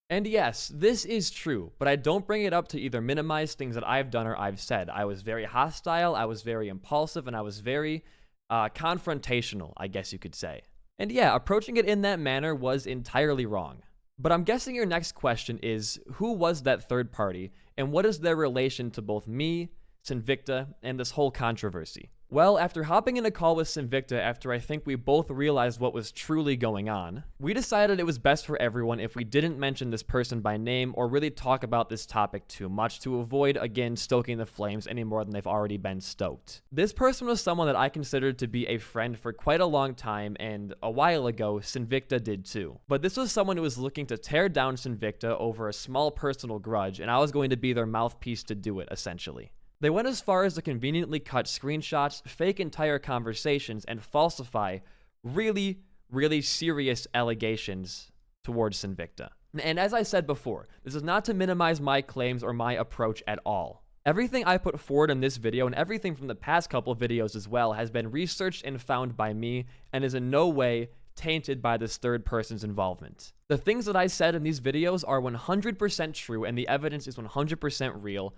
Speaker 1: And yes, this is true, but I don't bring it up to either minimize things that I've done or I've said. I was very hostile, I was very impulsive, and I was very confrontational, I guess you could say. And yeah, approaching it in that manner was entirely wrong. But I'm guessing your next question is, who was that third party, and what is their relation to both me, Sinvicta, and this whole controversy? Well, after hopping in a call with Sinvicta after I think we both realized what was truly going on, we decided it was best for everyone if we didn't mention this person by name or really talk about this topic too much to avoid, again, stoking the flames any more than they've already been stoked. This person was someone that I considered to be a friend for quite a long time, and a while ago, Sinvicta did too. But this was someone who was looking to tear down Sinvicta over a small personal grudge, and I was going to be their mouthpiece to do it, essentially. They went as far as to conveniently cut screenshots, fake entire conversations, and falsify really, really serious allegations towards Sinvicta. And as I said before, this is not to minimize my claims or my approach at all. Everything I put forward in this video and everything from the past couple videos as well has been researched and found by me and is in no way tainted by this third person's involvement. The things that I said in these videos are 100% true and the evidence is 100% real,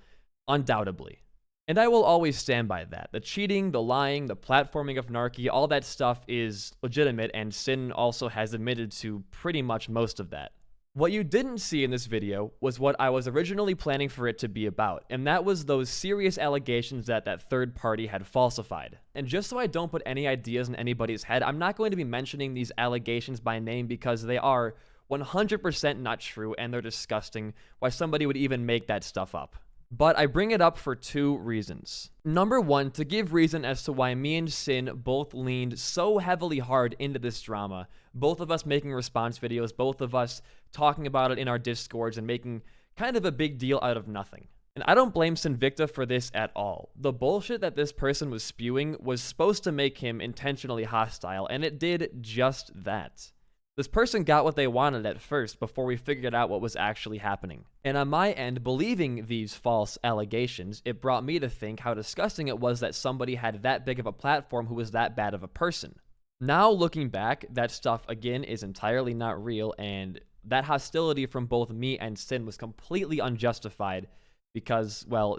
Speaker 1: undoubtedly. And I will always stand by that. The cheating, the lying, the platforming of Narky, all that stuff is legitimate, and Sin also has admitted to pretty much most of that. What you didn't see in this video was what I was originally planning for it to be about, and that was those serious allegations that that third party had falsified. And just so I don't put any ideas in anybody's head, I'm not going to be mentioning these allegations by name because they are 100% not true and they're disgusting. Why somebody would even make that stuff up. But I bring it up for 2 reasons. Number 1, to give reason as to why me and Sin both leaned so heavily hard into this drama. Both of us making response videos, both of us talking about it in our Discords and making kind of a big deal out of nothing. And I don't blame Sinvicta for this at all. The bullshit that this person was spewing was supposed to make him intentionally hostile, and it did just that. This person got what they wanted at first before we figured out what was actually happening. And on my end, believing these false allegations, it brought me to think how disgusting it was that somebody had that big of a platform who was that bad of a person. Now looking back, that stuff again is entirely not real, and that hostility from both me and Sin was completely unjustified because, well,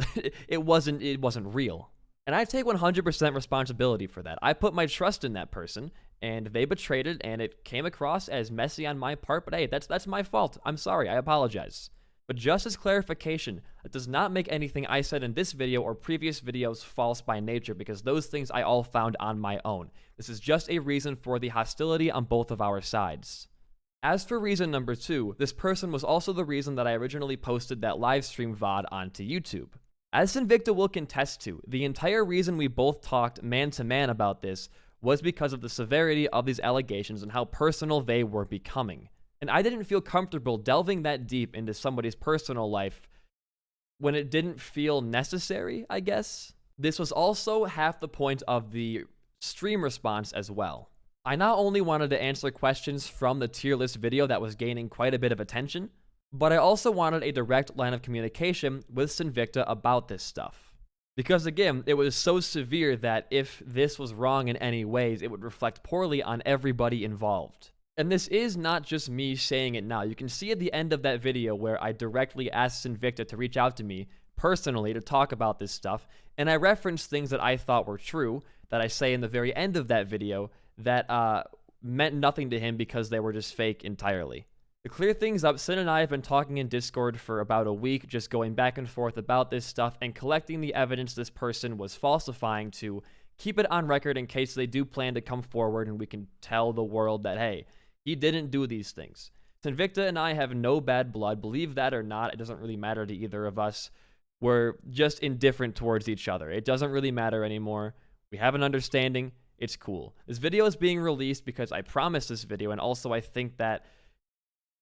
Speaker 1: it wasn't real. And I take 100% responsibility for that. I put my trust in that person, and they betrayed it, and it came across as messy on my part, but hey, that's my fault. I'm sorry, I apologize. But just as clarification, that does not make anything I said in this video or previous videos false by nature, because those things I all found on my own. This is just a reason for the hostility on both of our sides. As for reason number 2, this person was also the reason that I originally posted that livestream VOD onto YouTube. As Sinvicta will contest to, the entire reason we both talked man-to-man about this was because of the severity of these allegations and how personal they were becoming. And I didn't feel comfortable delving that deep into somebody's personal life when it didn't feel necessary, I guess. This was also half the point of the stream response as well. I not only wanted to answer questions from the tier list video that was gaining quite a bit of attention, but I also wanted a direct line of communication with Sinvicta about this stuff. Because again, it was so severe that if this was wrong in any ways, it would reflect poorly on everybody involved. And this is not just me saying it now. You can see at the end of that video where I directly asked Sinvicta to reach out to me personally to talk about this stuff, and I referenced things that I thought were true that I say in the very end of that video that meant nothing to him because they were just fake entirely. To clear things up, Sin and I have been talking in Discord for about a week, just going back and forth about this stuff and collecting the evidence this person was falsifying to keep it on record in case they do plan to come forward and we can tell the world that, hey, he didn't do these things. Sinvicta and I have no bad blood. Believe that or not, it doesn't really matter to either of us. We're just indifferent towards each other. It doesn't really matter anymore. We have an understanding. It's cool. This video is being released because I promised this video, and also I think that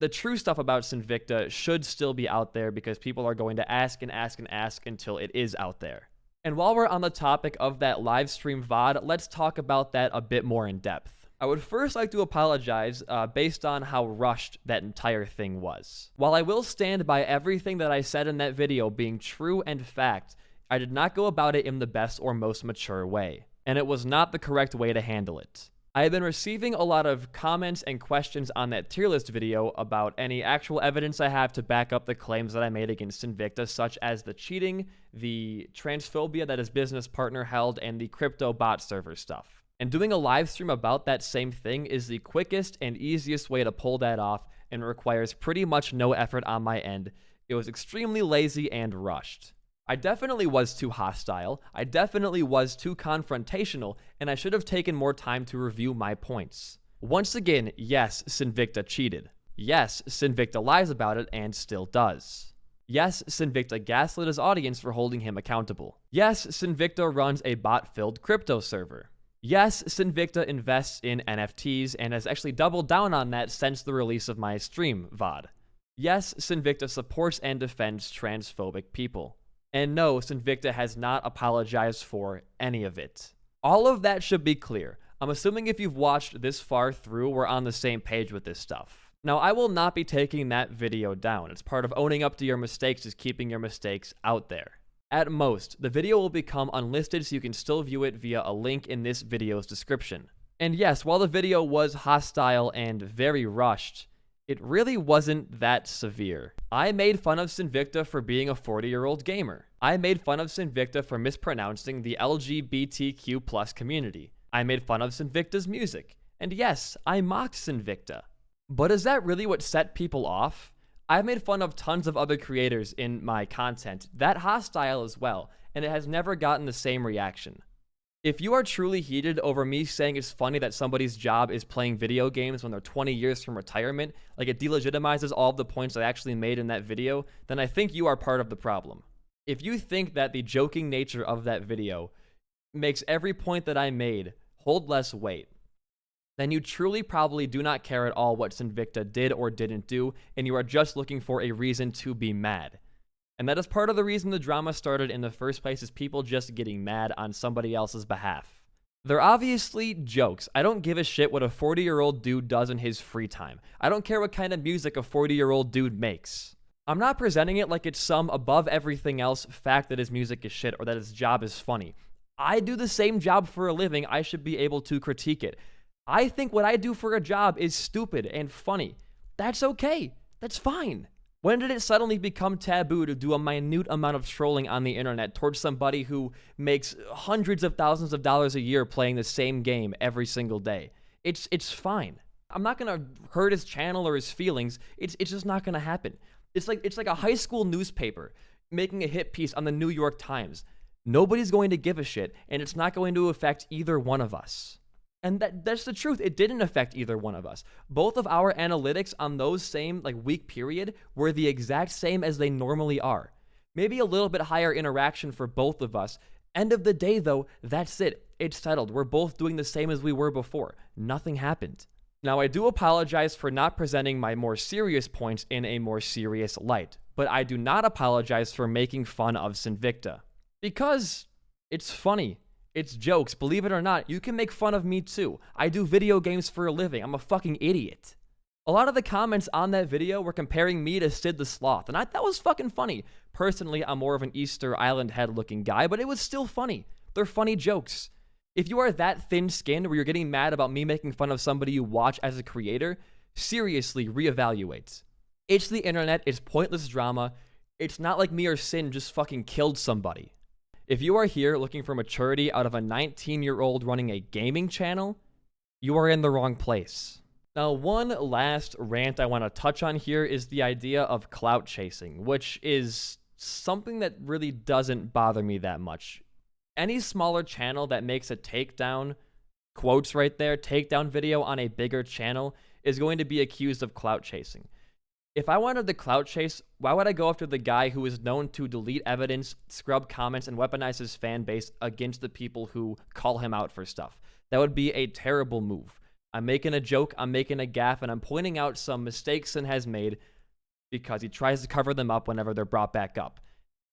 Speaker 1: the true stuff about Sinvicta should still be out there because people are going to ask and ask and ask until it is out there. And while we're on the topic of that live stream VOD, let's talk about that a bit more in depth. I would first like to apologize based on how rushed that entire thing was. While I will stand by everything that I said in that video being true and fact, I did not go about it in the best or most mature way, and it was not the correct way to handle it. I have been receiving a lot of comments and questions on that tier list video about any actual evidence I have to back up the claims that I made against Sinvicta, such as the cheating, the transphobia that his business partner held, and the crypto bot server stuff. And doing a live stream about that same thing is the quickest and easiest way to pull that off and requires pretty much no effort on my end. It was extremely lazy and rushed. I definitely was too hostile, I definitely was too confrontational, and I should have taken more time to review my points. Once again, yes, Sinvicta cheated. Yes, Sinvicta lies about it and still does. Yes, Sinvicta gaslit his audience for holding him accountable. Yes, Sinvicta runs a bot-filled crypto server. Yes, Sinvicta invests in NFTs and has actually doubled down on that since the release of my stream VOD. Yes, Sinvicta supports and defends transphobic people. And no, Sinvicta has not apologized for any of it. All of that should be clear. I'm assuming if you've watched this far through, we're on the same page with this stuff. Now, I will not be taking that video down. It's part of owning up to your mistakes, is keeping your mistakes out there. At most, the video will become unlisted so you can still view it via a link in this video's description. And yes, while the video was hostile and very rushed, it really wasn't that severe. I made fun of Sinvicta for being a 40-year-old gamer. I made fun of Sinvicta for mispronouncing the LGBTQ+ community. I made fun of Sinvicta's music. And yes, I mocked Sinvicta. But is that really what set people off? I've made fun of tons of other creators in my content, that hostile as well, and it has never gotten the same reaction. If you are truly heated over me saying it's funny that somebody's job is playing video games when they're 20 years from retirement, like it delegitimizes all of the points I actually made in that video, then I think you are part of the problem. If you think that the joking nature of that video makes every point that I made hold less weight, then you truly probably do not care at all what Sinvicta did or didn't do, and you are just looking for a reason to be mad. And that is part of the reason the drama started in the first place, is people just getting mad on somebody else's behalf. They're obviously jokes. I don't give a shit what a 40-year-old dude does in his free time. I don't care what kind of music a 40-year-old dude makes. I'm not presenting it like it's some above everything else fact that his music is shit or that his job is funny. I do the same job for a living. I should be able to critique it. I think what I do for a job is stupid and funny. That's okay. That's fine. When did it suddenly become taboo to do a minute amount of trolling on the internet towards somebody who makes hundreds of thousands of dollars a year playing the same game every single day? It's fine. I'm not gonna hurt his channel or his feelings. It's just not gonna happen. It's like a high school newspaper making a hit piece on the New York Times. Nobody's going to give a shit, and it's not going to affect either one of us. And that's the truth. It didn't affect either one of us. Both of our analytics on those same week period were the exact same as they normally are. Maybe a little bit higher interaction for both of us. End of the day, though, that's it. It's settled. We're both doing the same as we were before. Nothing happened. Now, I do apologize for not presenting my more serious points in a more serious light, but I do not apologize for making fun of Sinvicta. Because it's funny. It's jokes. Believe it or not, you can make fun of me too. I do video games for a living. I'm a fucking idiot. A lot of the comments on that video were comparing me to Sid the Sloth, and that was fucking funny. Personally, I'm more of an Easter Island head looking guy, but it was still funny. They're funny jokes. If you are that thin-skinned where you're getting mad about me making fun of somebody you watch as a creator, seriously reevaluate. It's the internet. It's pointless drama. It's not like me or Sin just fucking killed somebody. If you are here looking for maturity out of a 19-year-old running a gaming channel, you are in the wrong place. Now, one last rant I want to touch on here is the idea of clout chasing, which is something that really doesn't bother me that much. Any smaller channel that makes a takedown, quotes right there, takedown video on a bigger channel is going to be accused of clout chasing. If I wanted the clout chase, why would I go after the guy who is known to delete evidence, scrub comments, and weaponize his fan base against the people who call him out for stuff? That would be a terrible move. I'm making a joke, I'm making a gaffe, and I'm pointing out some mistakes Sin has made because he tries to cover them up whenever they're brought back up.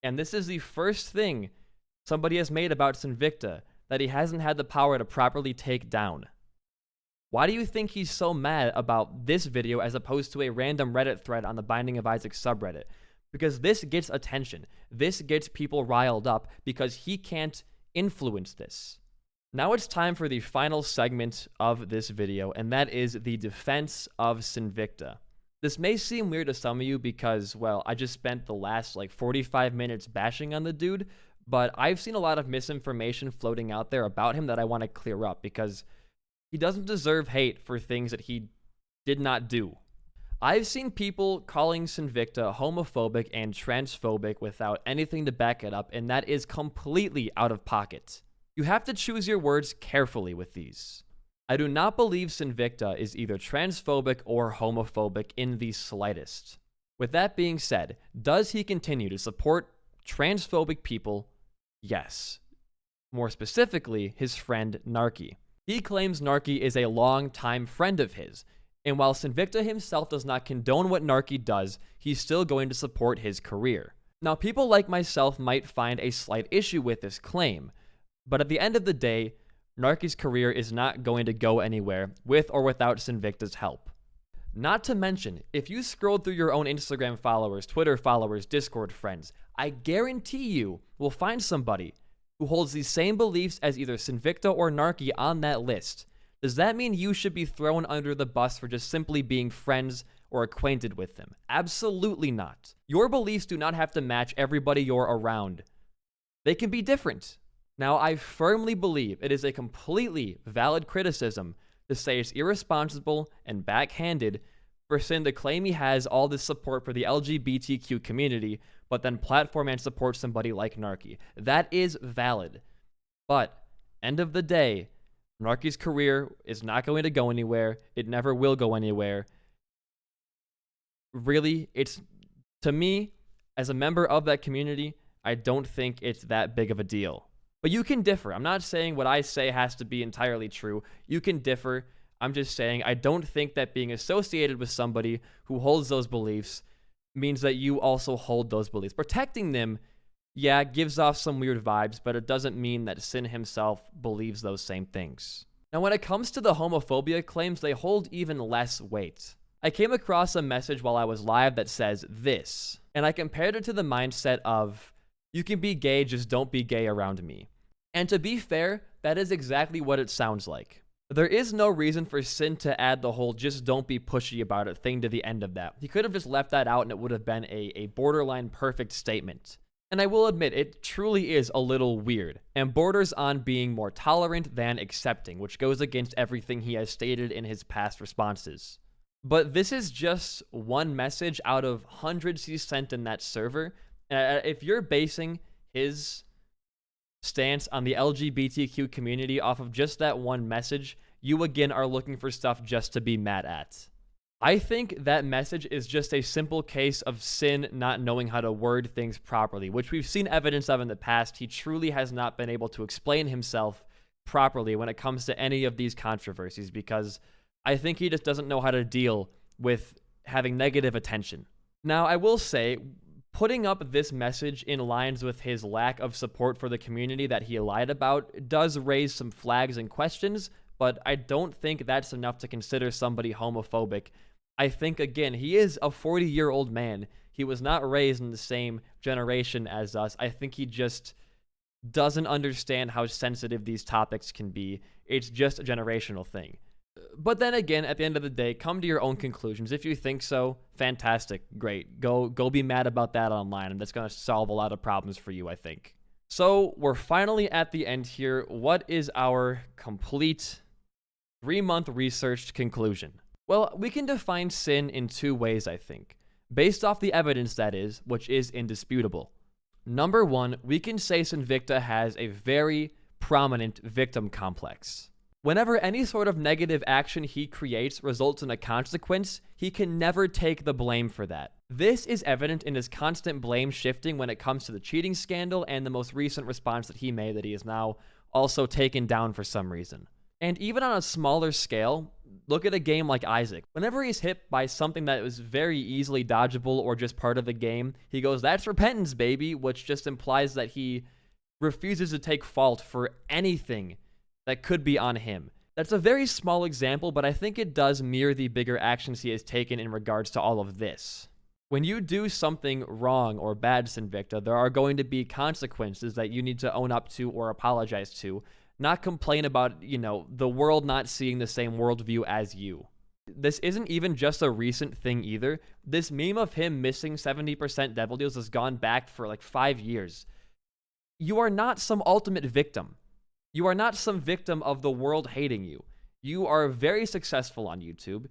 Speaker 1: And this is the first thing somebody has made about Sinvicta that he hasn't had the power to properly take down. Why do you think he's so mad about this video as opposed to a random Reddit thread on the Binding of Isaac subreddit? Because this gets attention. This gets people riled up because he can't influence this. Now it's time for the final segment of this video, and that is the Defense of Sinvicta. This may seem weird to some of you because, well, I just spent the last 45 minutes bashing on the dude, but I've seen a lot of misinformation floating out there about him that I want to clear up because he doesn't deserve hate for things that he did not do. I've seen people calling Sinvicta homophobic and transphobic without anything to back it up, and that is completely out of pocket. You have to choose your words carefully with these. I do not believe Sinvicta is either transphobic or homophobic in the slightest. With that being said, does he continue to support transphobic people? Yes. More specifically, his friend Narky. He claims Narky is a long-time friend of his, and while Sinvicta himself does not condone what Narky does, he's still going to support his career. Now, people like myself might find a slight issue with this claim, but at the end of the day, Narky's career is not going to go anywhere with or without Sinvicta's help. Not to mention, if you scroll through your own Instagram followers, Twitter followers, Discord friends, I guarantee you will find somebody who holds the same beliefs as either Sinvicta or Narky on that list. Does that mean you should be thrown under the bus for just simply being friends or acquainted with them? Absolutely not. Your beliefs do not have to match everybody you're around. They can be different. Now, I firmly believe it is a completely valid criticism to say it's irresponsible and backhanded for Sin to claim he has all this support for the LGBTQ community, but then platform and support somebody like Narky. That is valid. But, end of the day, Narky's career is not going to go anywhere. It never will go anywhere. Really, to me, as a member of that community, I don't think it's that big of a deal. But you can differ. I'm not saying what I say has to be entirely true. You can differ. I'm just saying I don't think that being associated with somebody who holds those beliefs means that you also hold those beliefs. Protecting them Yeah, it gives off some weird vibes, but it doesn't mean that Sin himself believes those same things. Now, when it comes to the homophobia claims, they hold even less weight. I came across a message while I was live that says this, and I compared it to the mindset of, you can be gay, just don't be gay around me. And to be fair, that is exactly what it sounds like. There is no reason for Sin to add the whole just don't be pushy about it thing to the end of that. He could have just left that out and it would have been a borderline perfect statement. And I will admit, it truly is a little weird, and borders on being more tolerant than accepting, which goes against everything he has stated in his past responses. But this is just one message out of hundreds he sent in that server. If you're basing his stance on the LGBTQ community off of just that one message, you again are looking for stuff just to be mad at. I think that message is just a simple case of Sin not knowing how to word things properly, which we've seen evidence of in the past. He truly has not been able to explain himself properly when it comes to any of these controversies, because I think he just doesn't know how to deal with having negative attention. Now, I will say, putting up this message in lines with his lack of support for the community that he lied about does raise some flags and questions, but I don't think that's enough to consider somebody homophobic. I think, again, he is a 40-year-old man. He was not raised in the same generation as us. I think he just doesn't understand how sensitive these topics can be. It's just a generational thing. But then again, at the end of the day, come to your own conclusions. If you think so, fantastic, great. Go be mad about that online, and that's going to solve a lot of problems for you, I think. So we're finally at the end here. What is our complete 3-month researched conclusion? Well, we can define sin in 2 ways, I think, based off the evidence that is, which is indisputable. Number 1, we can say Sinvicta has a very prominent victim complex. Whenever any sort of negative action he creates results in a consequence, he can never take the blame for that. This is evident in his constant blame shifting when it comes to the cheating scandal and the most recent response that he made that he is now also taken down for some reason. And even on a smaller scale, look at a game like Isaac. Whenever he's hit by something that was very easily dodgeable or just part of the game, he goes, "That's repentance, baby," which just implies that he refuses to take fault for anything that could be on him. That's a very small example, but I think it does mirror the bigger actions he has taken in regards to all of this. When you do something wrong or bad, Sinvicta, there are going to be consequences that you need to own up to or apologize to. Not complain about, the world not seeing the same worldview as you. This isn't even just a recent thing either. This meme of him missing 70% devil deals has gone back for like 5 years. You are not some ultimate victim. You are not some victim of the world hating you. You are very successful on YouTube.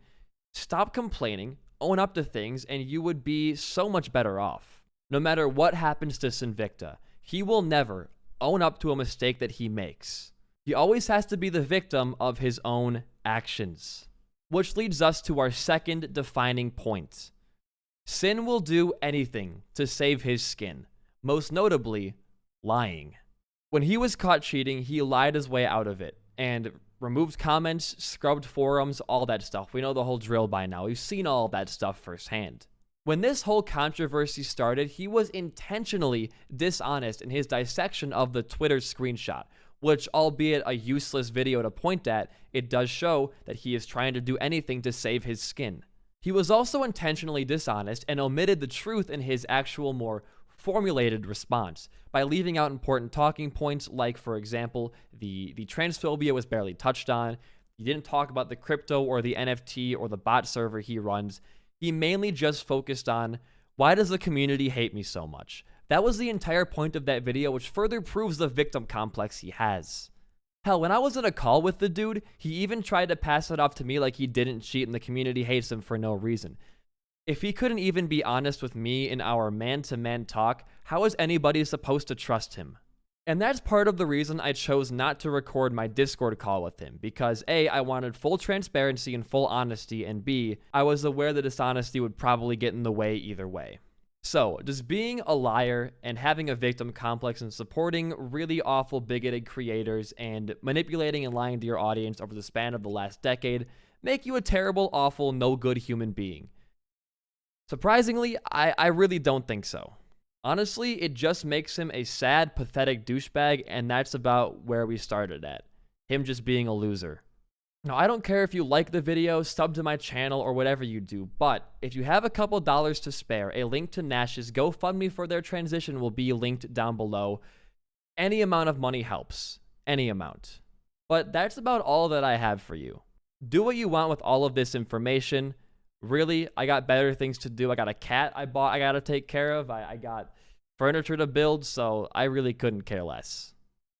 Speaker 1: Stop complaining, own up to things, and you would be so much better off. No matter what happens to Sinvicta, he will never own up to a mistake that he makes. He always has to be the victim of his own actions. Which leads us to our second defining point. Sin will do anything to save his skin, most notably, lying. When he was caught cheating, he lied his way out of it, and removed comments, scrubbed forums, all that stuff. We know the whole drill by now. We've seen all that stuff firsthand. When this whole controversy started, he was intentionally dishonest in his dissection of the Twitter screenshot, which, albeit a useless video to point at, it does show that he is trying to do anything to save his skin. He was also intentionally dishonest and omitted the truth in his actual more formulated response by leaving out important talking points like, for example, the transphobia was barely touched on. He didn't talk about the crypto or the NFT or the bot server he runs. He mainly just focused on, why does the community hate me so much? That was the entire point of that video, which further proves the victim complex he has. Hell, when I was in a call with the dude, he even tried to pass it off to me like he didn't cheat and the community hates him for no reason. If he couldn't even be honest with me in our man-to-man talk, how is anybody supposed to trust him? And that's part of the reason I chose not to record my Discord call with him, because A, I wanted full transparency and full honesty, and B, I was aware that dishonesty would probably get in the way either way. So, does being a liar and having a victim complex and supporting really awful bigoted creators and manipulating and lying to your audience over the span of the last decade make you a terrible, awful, no good human being? Surprisingly, I really don't think so. Honestly, it just makes him a sad, pathetic douchebag, and that's about where we started at. Him just being a loser. Now, I don't care if you like the video, sub to my channel, or whatever you do, but if you have a couple dollars to spare, a link to Nash's GoFundMe for their transition will be linked down below. Any amount of money helps. Any amount. But that's about all that I have for you. Do what you want with all of this information. Really, I got better things to do. I got a cat I bought I gotta take care of. I got furniture to build, so I really couldn't care less.